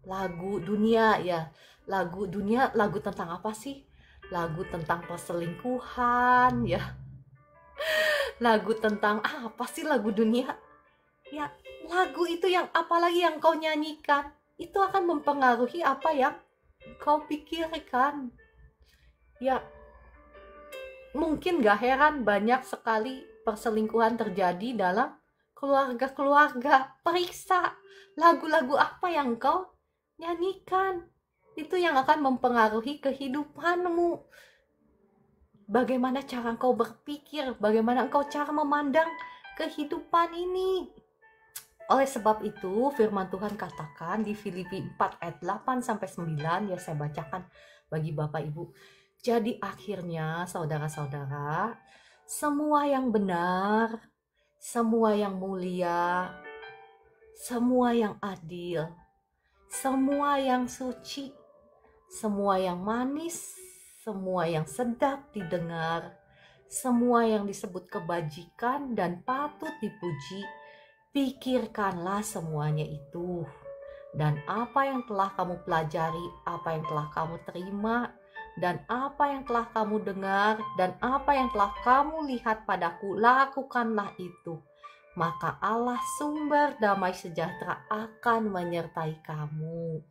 lagu dunia ya, lagu tentang apa sih? Lagu tentang perselingkuhan ya, lagu tentang apa sih lagu dunia ya. Lagu itu yang apalagi yang kau nyanyikan, itu akan mempengaruhi apa yang kau pikirkan ya. Mungkin gak heran banyak sekali perselingkuhan terjadi dalam keluarga. Periksa lagu-lagu apa yang kau nyanyikan, itu yang akan mempengaruhi kehidupanmu. Bagaimana cara kau berpikir, bagaimana kau cara memandang kehidupan ini. Oleh sebab itu firman Tuhan katakan di Filipi 4 ayat 8-9, ya saya bacakan bagi Bapak Ibu. Jadi akhirnya saudara-saudara, semua yang benar, semua yang mulia, semua yang adil, semua yang suci, semua yang manis, semua yang sedap didengar, semua yang disebut kebajikan dan patut dipuji, pikirkanlah semuanya itu. Dan apa yang telah kamu pelajari, apa yang telah kamu terima, dan apa yang telah kamu dengar, dan apa yang telah kamu lihat padaku, lakukanlah itu. Maka Allah sumber damai sejahtera akan menyertai kamu.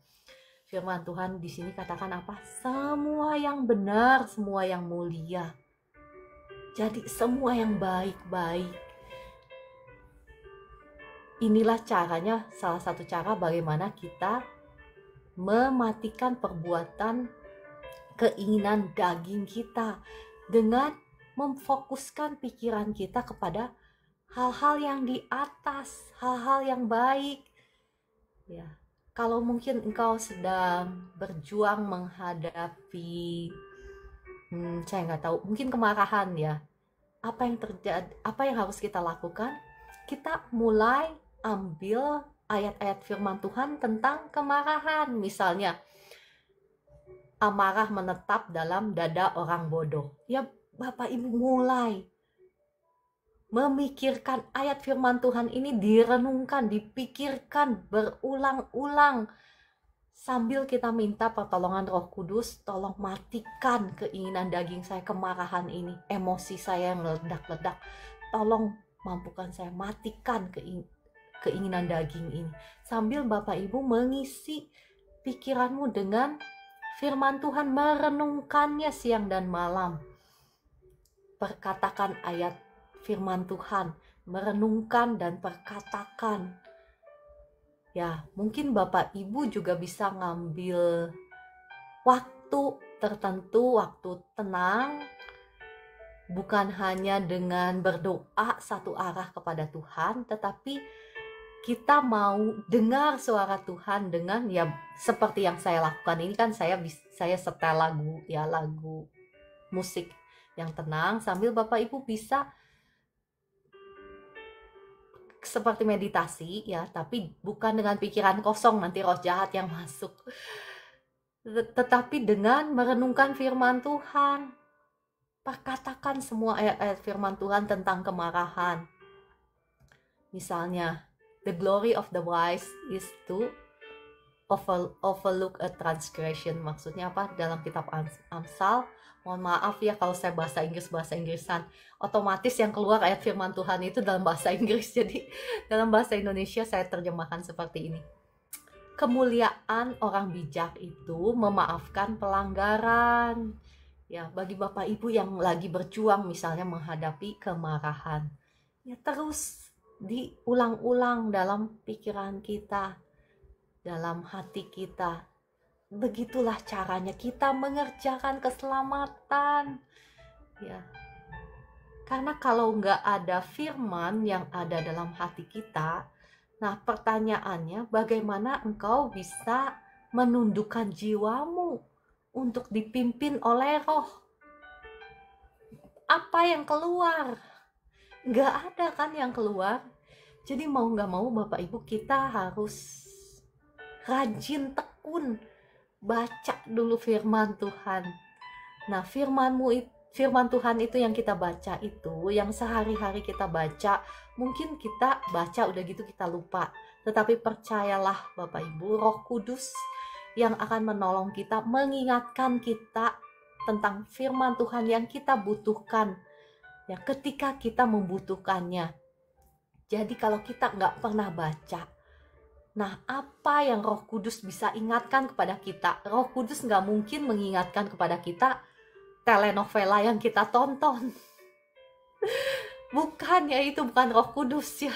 Firman Tuhan di sini katakan apa? Semua yang benar, semua yang mulia. Jadi semua yang baik-baik. Inilah caranya, salah satu cara bagaimana kita mematikan perbuatan keinginan daging kita dengan memfokuskan pikiran kita kepada hal-hal yang di atas, hal-hal yang baik. Ya, kalau mungkin engkau sedang berjuang menghadapi, saya nggak tahu, mungkin kemarahan ya. Apa yang terjadi? Apa yang harus kita lakukan? Kita mulai ambil ayat-ayat firman Tuhan tentang kemarahan. Misalnya, amarah menetap dalam dada orang bodoh. Ya, Bapak Ibu mulai memikirkan ayat firman Tuhan ini, direnungkan, dipikirkan berulang-ulang sambil kita minta pertolongan Roh Kudus, tolong matikan keinginan daging saya, kemarahan ini, emosi saya yang meledak-ledak. Tolong mampukan saya matikan keinginan daging ini. Sambil Bapak Ibu mengisi pikiranmu dengan firman Tuhan, merenungkannya siang dan malam. Perkatakan ayat firman Tuhan, merenungkan dan perkatakan. Ya, mungkin Bapak Ibu juga bisa ngambil waktu tertentu, waktu tenang, bukan hanya dengan berdoa satu arah kepada Tuhan, tetapi kita mau dengar suara Tuhan dengan, ya seperti yang saya lakukan ini kan, saya setel lagu, ya lagu musik yang tenang, sambil Bapak Ibu bisa seperti meditasi, ya, tapi bukan dengan pikiran kosong nanti roh jahat yang masuk, tetapi dengan merenungkan firman Tuhan. Perkatakan semua ayat-ayat firman Tuhan tentang kemarahan. Misalnya, the glory of the wise is to overlook a transgression. Maksudnya apa? Dalam kitab Amsal, mohon maaf ya kalau saya bahasa Inggrisan, otomatis yang keluar ayat firman Tuhan itu dalam bahasa Inggris, jadi dalam bahasa Indonesia saya terjemahkan seperti ini. Kemuliaan orang bijak itu memaafkan pelanggaran. Ya, bagi Bapak Ibu yang lagi berjuang misalnya menghadapi kemarahan, ya terus diulang-ulang dalam pikiran kita, dalam hati kita. Begitulah caranya kita mengerjakan keselamatan, ya. Karena kalau nggak ada firman yang ada dalam hati kita, nah pertanyaannya, bagaimana engkau bisa menundukkan jiwamu untuk dipimpin oleh Roh? Apa yang keluar? Nggak ada kan yang keluar. Jadi mau nggak mau Bapak Ibu kita harus rajin tekun baca dulu firman Tuhan. Nah, firman Tuhan itu yang kita baca itu, yang sehari-hari kita baca, mungkin kita baca udah gitu kita lupa. Tetapi percayalah Bapak Ibu, Roh Kudus yang akan menolong kita, mengingatkan kita tentang firman Tuhan yang kita butuhkan, ya ketika kita membutuhkannya. Jadi kalau kita nggak pernah baca, nah apa yang Roh Kudus bisa ingatkan kepada kita? Roh Kudus nggak mungkin mengingatkan kepada kita telenovela yang kita tonton. Bukan, ya itu bukan Roh Kudus ya.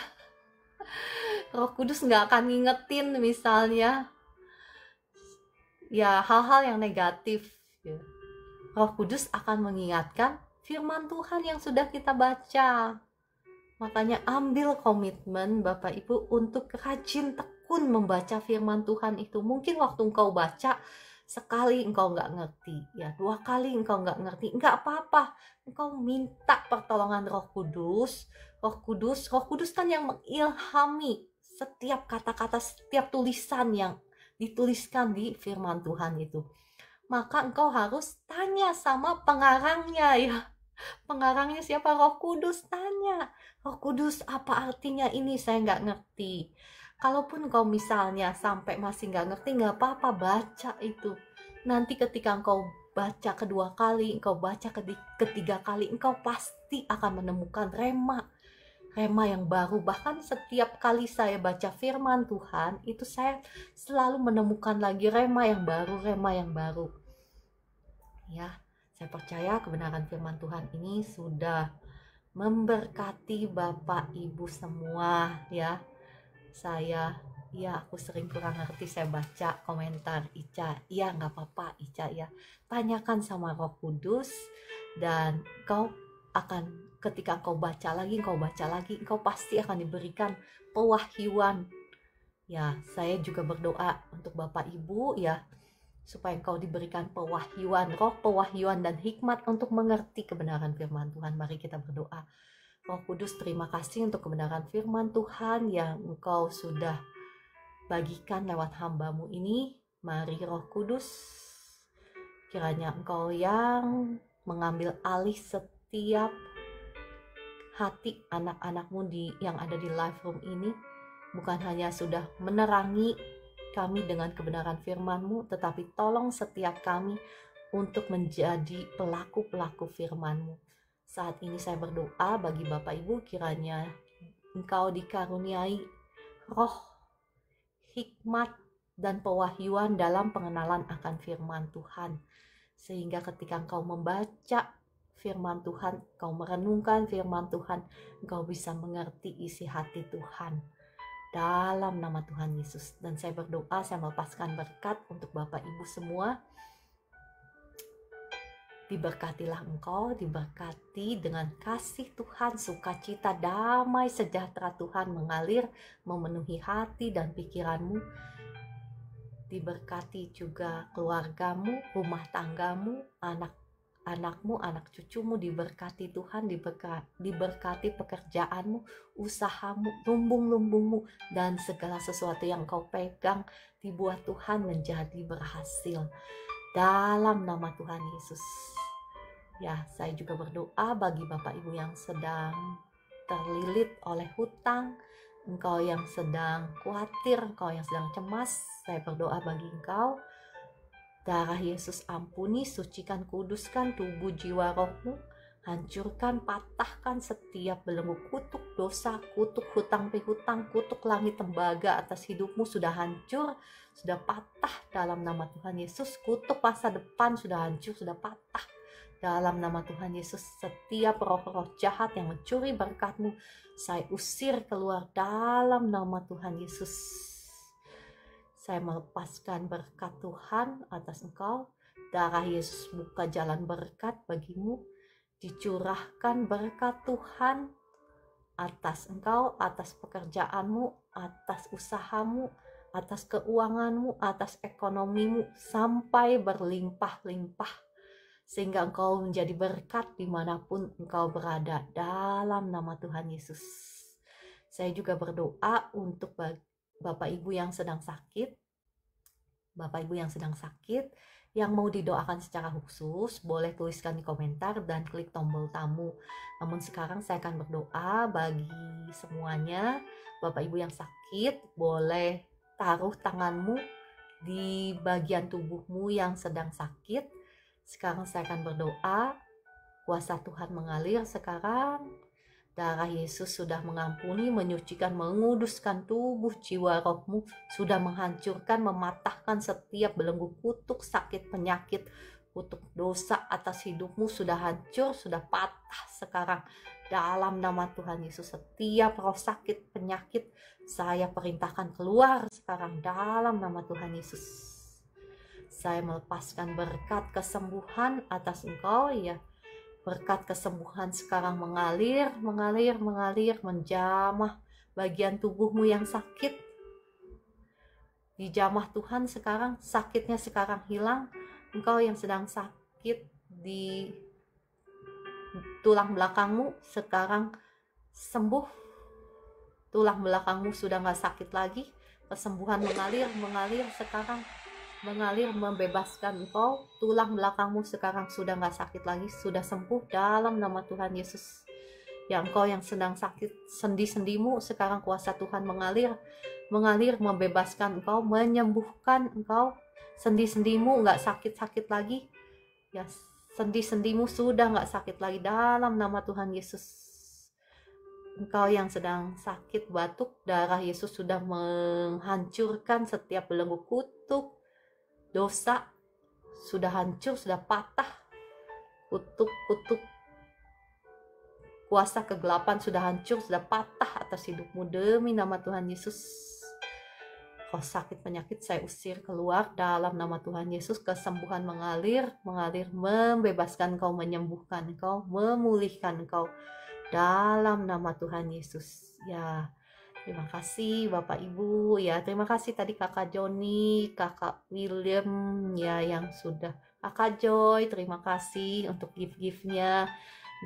Roh Kudus nggak akan ngingetin misalnya ya hal-hal yang negatif. Roh Kudus akan mengingatkan firman Tuhan yang sudah kita baca. Makanya ambil komitmen Bapak Ibu untuk rajin tekun membaca firman Tuhan itu. Mungkin waktu engkau baca sekali engkau nggak ngerti, ya 2 kali engkau nggak ngerti, nggak apa-apa. Engkau minta pertolongan Roh Kudus. Roh Kudus kan yang mengilhami setiap kata-kata, setiap tulisan yang dituliskan di firman Tuhan itu. Maka engkau harus tanya sama pengarangnya, ya. Pengarangnya siapa? Roh Kudus. Tanya, Roh Kudus apa artinya ini, saya nggak ngerti. Kalaupun engkau misalnya sampai masih nggak ngerti, nggak apa-apa, baca itu. Nanti ketika engkau baca kedua kali, engkau baca ketiga kali, engkau pasti akan menemukan rema yang baru. Bahkan setiap kali saya baca firman Tuhan, itu saya selalu menemukan lagi rema yang baru. Ya, saya percaya kebenaran firman Tuhan ini sudah memberkati Bapak Ibu semua, ya. Aku sering kurang ngerti, saya baca komentar Ica. Iya, nggak apa-apa Ica, ya. Tanyakan sama Roh Kudus, dan ketika kau baca lagi, engkau pasti akan diberikan pewahyuan. Ya, saya juga berdoa untuk Bapak Ibu, ya, supaya engkau diberikan pewahyuan dan hikmat untuk mengerti kebenaran firman Tuhan. Mari kita berdoa. Roh Kudus, terima kasih untuk kebenaran firman Tuhan yang engkau sudah bagikan lewat hamba-Mu ini. Mari Roh Kudus, kiranya engkau yang mengambil alih setiap hati anak-anak-Mu yang ada di live room ini. Bukan hanya sudah menerangi kami dengan kebenaran firman-Mu, tetapi tolong setiap kami untuk menjadi pelaku-pelaku firman-Mu. Saat ini saya berdoa bagi Bapak Ibu, kiranya Engkau dikaruniai roh, hikmat, dan pewahyuan dalam pengenalan akan firman Tuhan. Sehingga ketika Engkau membaca firman Tuhan, Engkau merenungkan firman Tuhan, Engkau bisa mengerti isi hati Tuhan. Dalam nama Tuhan Yesus. Dan saya berdoa, saya melepaskan berkat untuk Bapak Ibu semua. Diberkatilah engkau, diberkati dengan kasih Tuhan, sukacita, damai, sejahtera Tuhan mengalir, memenuhi hati dan pikiranmu. Diberkati juga keluargamu, rumah tanggamu, anak-anakmu, anak cucumu, diberkati Tuhan, diberkati pekerjaanmu, usahamu, lumbung-lumbungmu, dan segala sesuatu yang kau pegang, dibuat Tuhan menjadi berhasil. Dalam nama Tuhan Yesus. Ya, saya juga berdoa bagi Bapak Ibu yang sedang terlilit oleh hutang, engkau yang sedang khawatir, engkau yang sedang cemas, saya berdoa bagi engkau. Darah Yesus ampuni, sucikan, kuduskan tubuh, jiwa, rohmu. Hancurkan, patahkan setiap belenggu, kutuk dosa, kutuk hutang pihutang, kutuk langit tembaga atas hidupmu sudah hancur, sudah patah dalam nama Tuhan Yesus. Kutuk masa depan sudah hancur, sudah patah dalam nama Tuhan Yesus. Setiap roh-roh jahat yang mencuri berkatmu, saya usir keluar dalam nama Tuhan Yesus. Saya melepaskan berkat Tuhan atas engkau. Darah Yesus buka jalan berkat bagimu. Dicurahkan berkat Tuhan atas engkau, atas pekerjaanmu, atas usahamu, atas keuanganmu, atas ekonomimu, sampai berlimpah-limpah. Sehingga engkau menjadi berkat dimanapun engkau berada dalam nama Tuhan Yesus. Saya juga berdoa untuk Bapak Ibu yang sedang sakit. Bapak Ibu yang sedang sakit, yang mau didoakan secara khusus, boleh tuliskan di komentar dan klik tombol tamu. Namun sekarang saya akan berdoa bagi semuanya. Bapak Ibu yang sakit, boleh taruh tanganmu di bagian tubuhmu yang sedang sakit. Sekarang saya akan berdoa, kuasa Tuhan mengalir sekarang. Darah Yesus sudah mengampuni, menyucikan, menguduskan tubuh, jiwa, rohmu, sudah menghancurkan, mematahkan setiap belenggu kutuk, sakit, penyakit, kutuk dosa atas hidupmu sudah hancur, sudah patah sekarang. Dalam nama Tuhan Yesus, setiap roh sakit, penyakit, saya perintahkan keluar sekarang dalam nama Tuhan Yesus. Saya melepaskan berkat kesembuhan atas engkau, ya. Berkat kesembuhan sekarang mengalir, menjamah bagian tubuhmu yang sakit. Dijamah Tuhan sekarang, sakitnya sekarang hilang. Engkau yang sedang sakit di tulang belakangmu sekarang sembuh. Tulang belakangmu sudah gak sakit lagi. Kesembuhan mengalir sekarang. Mengalir, membebaskan engkau. Tulang belakangmu sekarang sudah gak sakit lagi, sudah sembuh dalam nama Tuhan Yesus. Ya, engkau yang sedang sakit, sendi-sendimu sekarang kuasa Tuhan mengalir, membebaskan engkau, menyembuhkan engkau. Sendi-sendimu gak sakit-sakit lagi, ya, sendi-sendimu sudah gak sakit lagi dalam nama Tuhan Yesus. Engkau yang sedang sakit batuk, darah Yesus sudah menghancurkan setiap belenggu kutuk dosa, sudah hancur, sudah patah. Kutuk kuasa kegelapan sudah hancur, sudah patah atas hidupmu demi nama Tuhan Yesus. Roh sakit penyakit saya usir keluar dalam nama Tuhan Yesus. Kesembuhan mengalir, membebaskan kau, menyembuhkan kau, memulihkan kau dalam nama Tuhan Yesus. Ya, terima kasih Bapak Ibu, ya terima kasih tadi Kakak Joni, Kakak William, ya yang sudah, Kakak Joy, terima kasih untuk gift-giftnya,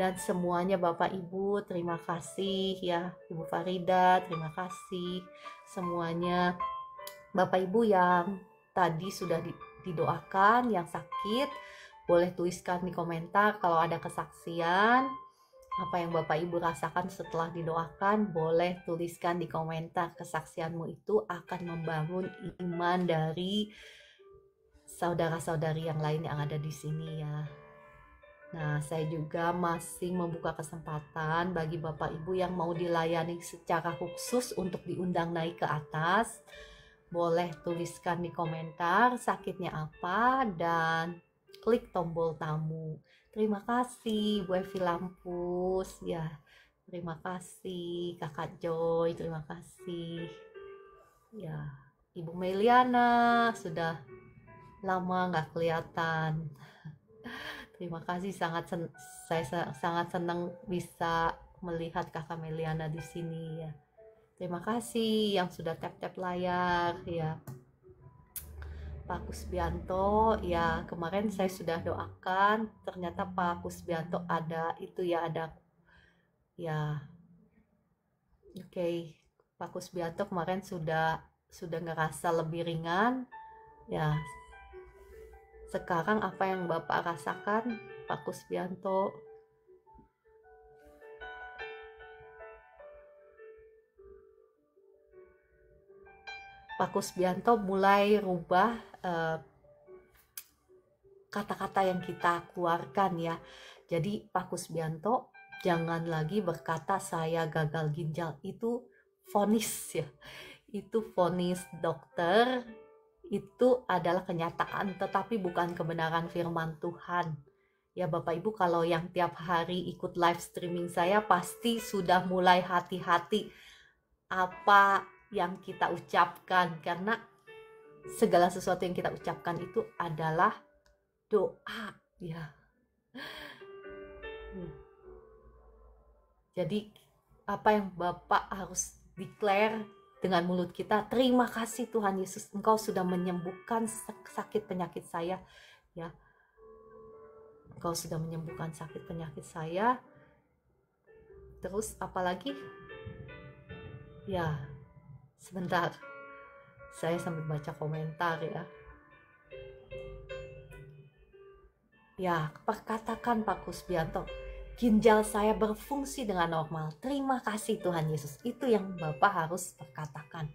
dan semuanya Bapak Ibu, terima kasih ya, Ibu Farida, terima kasih semuanya. Bapak Ibu yang tadi sudah didoakan, yang sakit, boleh tuliskan di komentar kalau ada kesaksian. Apa yang Bapak Ibu rasakan setelah didoakan, boleh tuliskan di komentar. Kesaksianmu itu akan membangun iman dari saudara-saudari yang lain yang ada di sini ya. Nah, saya juga masih membuka kesempatan bagi Bapak Ibu yang mau dilayani secara khusus untuk diundang naik ke atas. Boleh tuliskan di komentar sakitnya apa dan klik tombol tamu. Terima kasih Bu Evi Lampus ya. Terima kasih Kakak Joy, terima kasih. Ya, Ibu Meliana sudah lama nggak kelihatan. Terima kasih, saya sangat senang bisa melihat Kakak Meliana di sini ya. Terima kasih yang sudah tap-tap layar ya. Pak Kusbianto ya, kemarin saya sudah doakan, ternyata Pak Kusbianto ada itu ya, ada ya. Oke, Pak Kusbianto kemarin sudah ngerasa lebih ringan ya. Sekarang apa yang Bapak rasakan Pak Kusbianto? Pak Kusbianto mulai rubah kata-kata yang kita keluarkan ya. Jadi Pak Kusbianto jangan lagi berkata saya gagal ginjal, itu vonis ya. Itu vonis dokter, itu adalah kenyataan tetapi bukan kebenaran firman Tuhan. Ya Bapak Ibu, kalau yang tiap hari ikut live streaming saya pasti sudah mulai hati-hati apa yang kita ucapkan, karena segala sesuatu yang kita ucapkan itu adalah doa ya. Jadi apa yang Bapak harus declare dengan mulut kita, terima kasih Tuhan Yesus, Engkau sudah menyembuhkan sakit penyakit saya ya. Engkau sudah menyembuhkan sakit penyakit saya. Terus apalagi? Ya, sebentar. Saya sambil baca komentar ya. Ya, katakan Pak Kusbianto, ginjal saya berfungsi dengan normal. Terima kasih Tuhan Yesus. Itu yang Bapak harus katakan.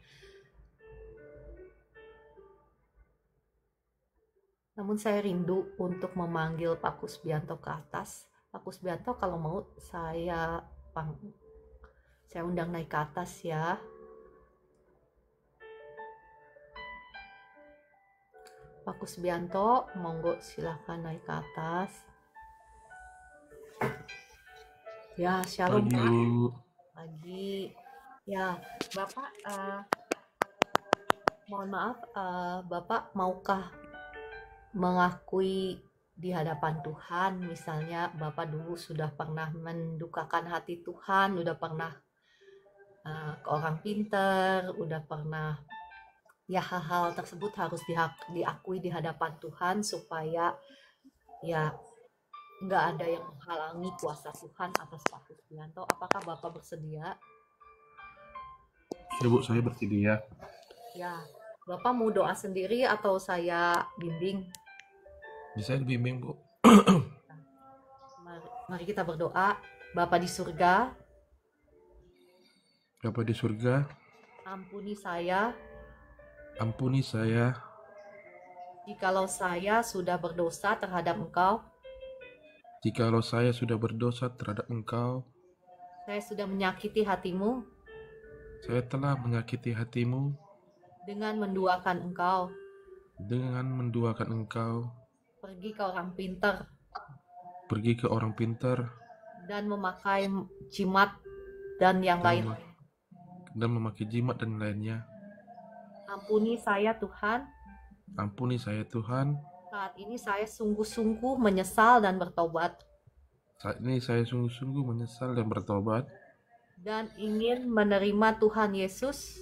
Namun saya rindu untuk memanggil Pak Kusbianto ke atas. Pak Kusbianto kalau mau saya undang naik ke atas ya. Pak Kusbianto, monggo silakan naik ke atas. Ya, shalom Pak. Pagi. Ya, Bapak, mohon maaf, Bapak maukah mengakui di hadapan Tuhan, misalnya Bapak dulu sudah pernah mendukakan hati Tuhan, udah pernah ke orang pinter, udah pernah ya, hal-hal tersebut harus diakui di hadapan Tuhan supaya ya nggak ada yang menghalangi kuasa Tuhan atas Pak Kusbianto. Apakah Bapak bersedia? Ya Bu, saya bersedia. Ya, Bapak mau doa sendiri atau saya bimbing? Bisa dibimbing Bu. Mari kita berdoa. Bapa di surga, Bapa di surga, ampuni saya jikalau saya sudah berdosa terhadap Engkau. Jikalau saya sudah berdosa terhadap Engkau, saya sudah menyakiti hatimu. Saya telah menyakiti hatimu dengan menduakan Engkau. Pergi ke orang pintar. Dan memakai jimat dan yang lain. Dan memakai jimat dan lainnya. Ampuni saya Tuhan. Saat ini saya sungguh-sungguh menyesal dan bertobat. Dan ingin menerima Tuhan Yesus.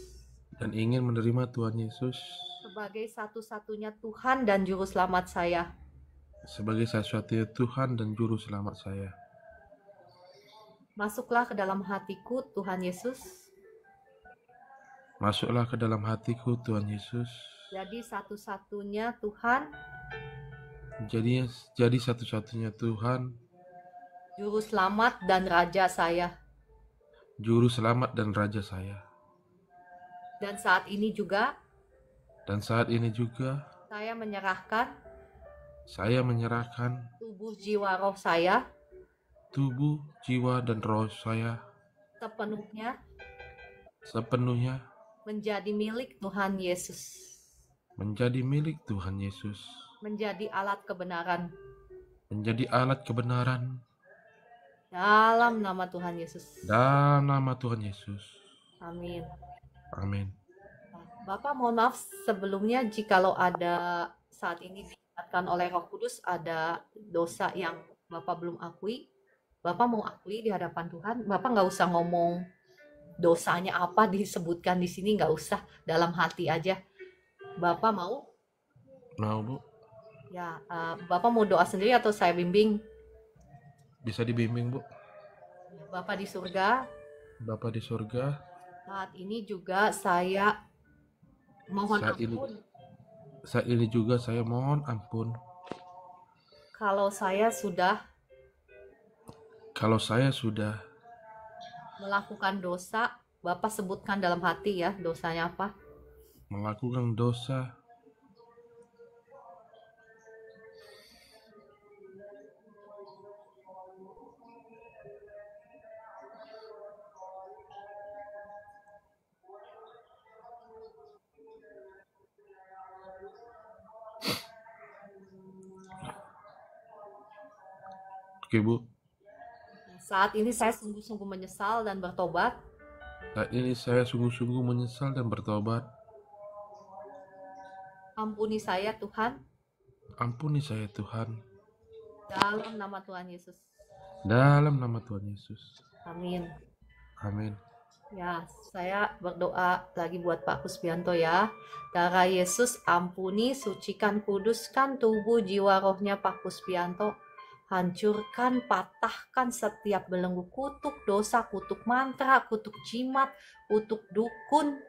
Sebagai satu-satunya Tuhan dan Juru Selamat saya. Masuklah ke dalam hatiku Tuhan Yesus. Jadi satu-satunya Tuhan. Juru selamat dan raja saya. Juru selamat dan raja saya. Dan saat ini juga Dan saat ini juga saya menyerahkan tubuh jiwa roh saya tubuh, jiwa, dan roh saya sepenuhnya menjadi milik Tuhan Yesus. menjadi milik Tuhan Yesus. Menjadi alat kebenaran. Menjadi alat kebenaran. Dalam nama Tuhan Yesus. Dalam nama Tuhan Yesus. Amin. Amin. Bapak mohon maaf sebelumnya jikalau ada saat ini diingatkan oleh Roh Kudus ada dosa yang Bapak belum akui. Bapak mau akui di hadapan Tuhan. Bapak nggak usah ngomong dosanya apa disebutkan di sini, nggak usah, dalam hati aja. Bapak mau? Mau, Bu? Ya, Bapak mau doa sendiri atau saya bimbing? Bisa dibimbing, Bu. Bapak di surga, Bapa di surga, saat ini juga saya mohon ampun saat ini juga saya mohon ampun kalau saya sudah melakukan dosa. Bapak sebutkan dalam hati ya, dosanya apa? melakukan dosa. Oke, Bu. Saat ini saya sungguh-sungguh menyesal dan bertobat. Saat ini saya sungguh-sungguh menyesal dan bertobat. Ampuni saya Tuhan. Ampuni saya Tuhan. Dalam nama Tuhan Yesus. Dalam nama Tuhan Yesus. Amin. Amin. Ya, saya berdoa lagi buat Pak Kusbianto ya. Darah Yesus ampuni, sucikan, kuduskan tubuh jiwa rohnya Pak Kusbianto. Hancurkan, patahkan setiap belenggu kutuk dosa, kutuk mantra, kutuk jimat, kutuk dukun.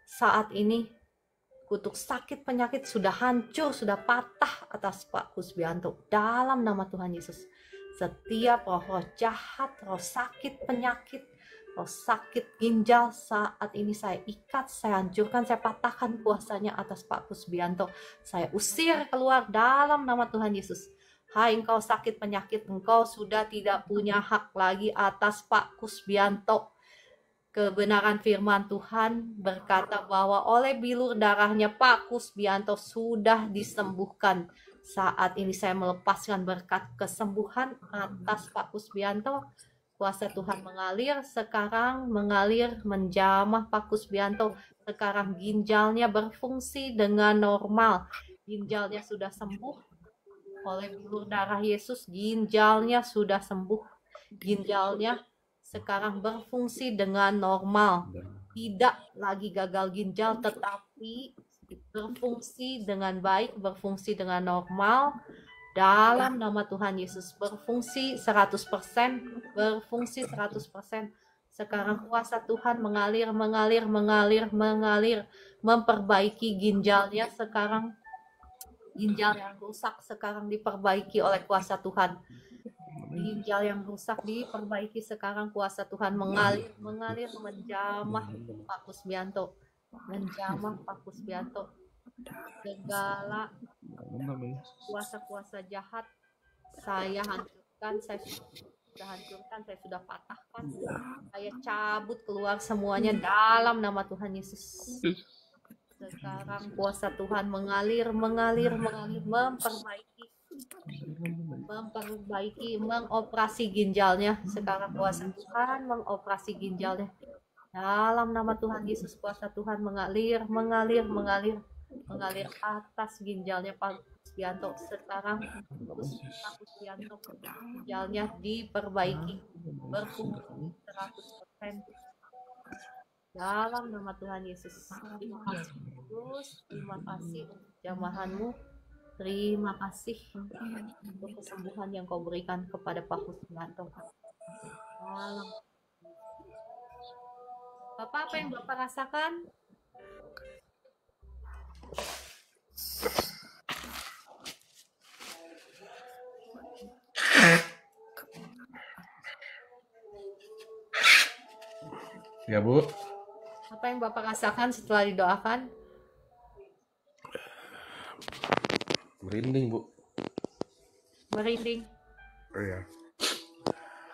Saat ini kutuk sakit penyakit sudah hancur, sudah patah atas Pak Kusbianto. Dalam nama Tuhan Yesus. Setiap roh jahat, roh sakit penyakit, roh sakit ginjal saat ini saya ikat, saya hancurkan, saya patahkan kuasanya atas Pak Kusbianto. Saya usir keluar dalam nama Tuhan Yesus. Hai engkau sakit penyakit, engkau sudah tidak punya hak lagi atas Pak Kusbianto. Kebenaran firman Tuhan berkata bahwa oleh bilur darahnya Pak Kusbianto sudah disembuhkan. Saat ini saya melepaskan berkat kesembuhan atas Pak Kusbianto. Kuasa Tuhan mengalir sekarang, mengalir menjamah Pak Kusbianto. Sekarang ginjalnya berfungsi dengan normal. Ginjalnya sudah sembuh. Oleh bilur darah Yesus, ginjalnya sudah sembuh. Ginjalnya sekarang berfungsi dengan normal. Tidak lagi gagal ginjal, tetapi berfungsi dengan baik, berfungsi dengan normal. Dalam nama Tuhan Yesus, berfungsi 100%, berfungsi 100%. Sekarang kuasa Tuhan mengalir, memperbaiki ginjalnya sekarang. Ginjal yang rusak sekarang diperbaiki oleh kuasa Tuhan. Ginjal yang rusak diperbaiki sekarang, kuasa Tuhan mengalir menjamah Pak Kusbianto. Menjamah Pak Kusbianto. Segala kuasa-kuasa jahat saya hancurkan, saya sudah patahkan, saya cabut keluar semuanya dalam nama Tuhan Yesus. Sekarang kuasa Tuhan mengalir, memperbaiki, mengoperasi ginjalnya. Sekarang kuasa Tuhan mengoperasi ginjalnya. Dalam nama Tuhan Yesus, kuasa Tuhan mengalir atas ginjalnya Pak Kusbianto. Sekarang Pak Kusbianto ginjalnya diperbaiki, berfungsi 100%. Dalam nama Tuhan Yesus. Terima kasih Yesus, terima kasih untuk jamahanmu. Terima kasih untuk kesembuhan yang kau berikan kepada Pak Kusbianto. Bapak, apa yang Bapak rasakan? Ya, Bu. Apa yang Bapak rasakan setelah didoakan? Merinding, Bu. Merinding. Iya.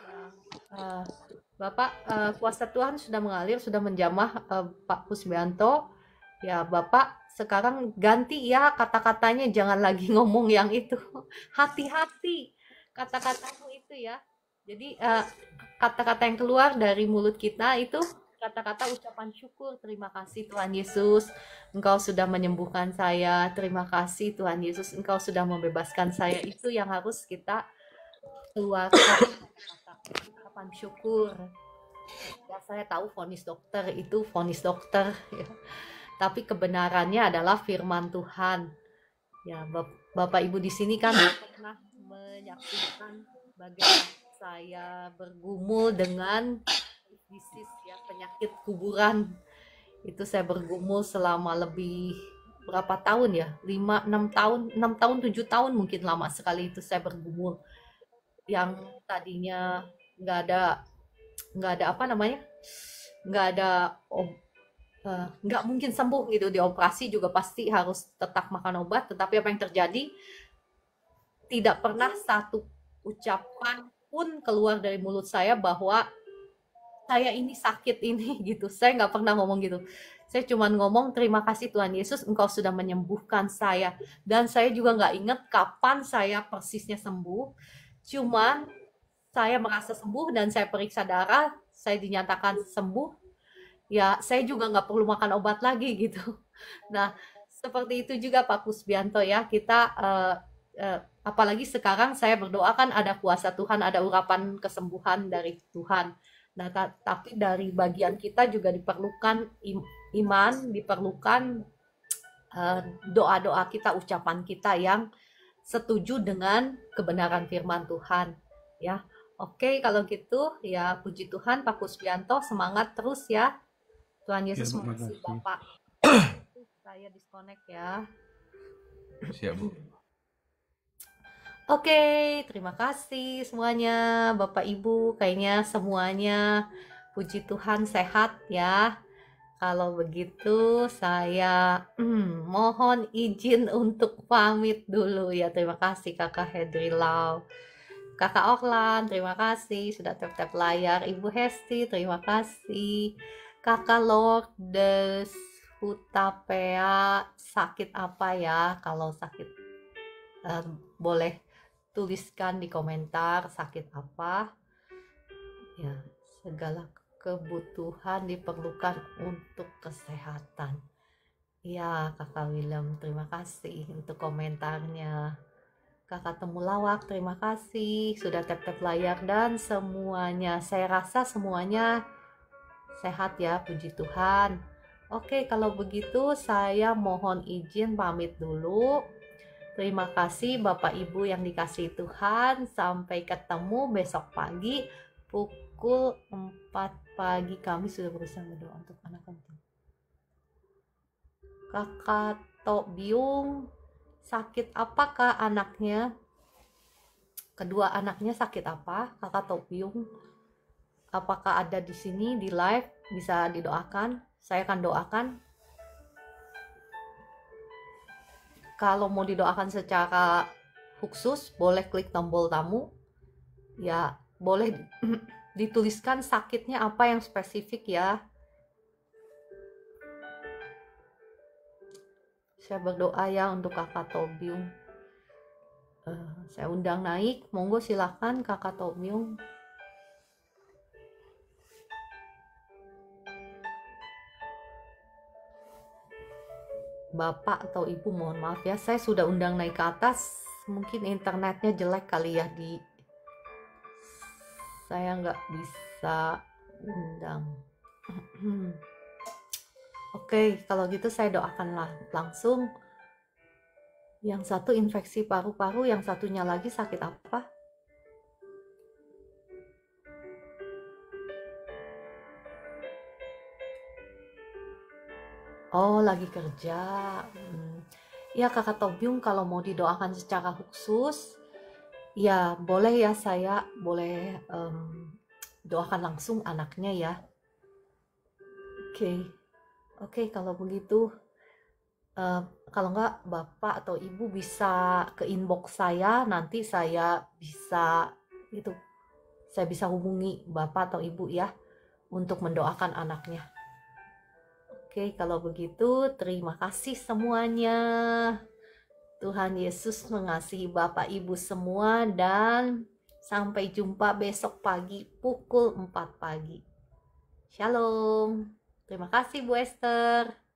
Ya, eh, Bapak, kuasa Tuhan sudah mengalir, sudah menjamah Pak Kusbianto. Ya, Bapak sekarang ganti ya kata-katanya, jangan lagi ngomong yang itu. Hati-hati kata-katamu itu ya. Jadi kata-kata yang keluar dari mulut kita itu kata-kata ucapan syukur. Terima kasih Tuhan Yesus, Engkau sudah menyembuhkan saya. Terima kasih Tuhan Yesus, Engkau sudah membebaskan saya. Itu yang harus kita keluarkan, kata ucapan syukur. Ya, saya tahu vonis dokter itu vonis dokter ya. Tapi kebenarannya adalah firman Tuhan. Ya, Bapak Ibu di sini kan pernah menyaksikan bagaimana saya bergumul dengan disease ya, penyakit kuburan. Itu saya bergumul selama lebih berapa tahun ya? 5 6 tahun, 6 tahun, 7 tahun mungkin, lama sekali itu saya bergumul. Yang tadinya nggak ada apa namanya? Nggak ada nggak mungkin sembuh gitu, dioperasi juga pasti harus tetap makan obat, tetapi apa yang terjadi, tidak pernah satu ucapan pun keluar dari mulut saya bahwa saya ini sakit ini gitu. Saya nggak pernah ngomong gitu. Saya cuma ngomong terima kasih Tuhan Yesus, Engkau sudah menyembuhkan saya. Dan saya juga nggak ingat kapan saya persisnya sembuh. Cuman saya merasa sembuh dan saya periksa darah, saya dinyatakan sembuh. Ya, saya juga nggak perlu makan obat lagi gitu. Nah, seperti itu juga Pak Kusbianto ya. Kita apalagi sekarang saya berdoa kan ada kuasa Tuhan, ada urapan kesembuhan dari Tuhan. Nah, tapi dari bagian kita juga diperlukan iman, diperlukan doa-doa kita, ucapan kita yang setuju dengan kebenaran firman Tuhan. Ya, oke kalau gitu ya, puji Tuhan Pak Kusbianto, semangat terus ya. Tuhan Ya, Yesus Bu, mengasihi makasih. Bapak. Saya disconnect ya. Siap, Bu. Oke, terima kasih semuanya, Bapak Ibu. Kayaknya semuanya, puji Tuhan, sehat ya. Kalau begitu, saya mohon izin untuk pamit dulu ya. Terima kasih Kakak Hedri Lau. Kakak Orlan, terima kasih sudah tap-tap layar. Ibu Hesti, terima kasih. Kakak Lourdes Hutapea, sakit apa ya? Kalau sakit, boleh tuliskan di komentar sakit apa. Ya, segala kebutuhan diperlukan untuk kesehatan. Ya, Kakak William, terima kasih untuk komentarnya. Kakak Temulawak, terima kasih sudah tap-tap layar dan semuanya. Saya rasa semuanya sehat ya, puji Tuhan. Oke, kalau begitu saya mohon izin pamit dulu. Terima kasih Bapak Ibu yang dikasihi Tuhan. Sampai ketemu besok pagi pukul 4 pagi. Kami sudah berusaha berdoa untuk anak penting. Kakak Tok Biung, sakit apakah anaknya? Kedua anaknya sakit apa? Kakak Tok Biung, apakah ada di sini di live? Bisa didoakan? Saya akan doakan. Kalau mau didoakan secara khusus, boleh klik tombol tamu. Ya, boleh dituliskan sakitnya apa yang spesifik ya. Saya berdoa ya untuk Kakak Tobiung. Saya undang naik, monggo silakan Kakak Tobiung. Bapak atau Ibu mohon maaf ya, saya sudah undang naik ke atas, mungkin internetnya jelek kali ya, saya nggak bisa undang. Oke, kalau gitu saya doakan langsung. Yang satu infeksi paru-paru, yang satunya lagi sakit apa? Oh, lagi kerja. Ya Kakak Tobiung, kalau mau didoakan secara khusus, ya boleh ya, saya boleh doakan langsung anaknya ya. Oke, kalau begitu, kalau enggak Bapak atau Ibu bisa ke inbox saya, nanti saya bisa itu, saya bisa hubungi Bapak atau Ibu ya, untuk mendoakan anaknya. Oke, kalau begitu terima kasih semuanya. Tuhan Yesus mengasihi Bapak Ibu semua dan sampai jumpa besok pagi pukul 4 pagi. Shalom. Terima kasih Bu Esther.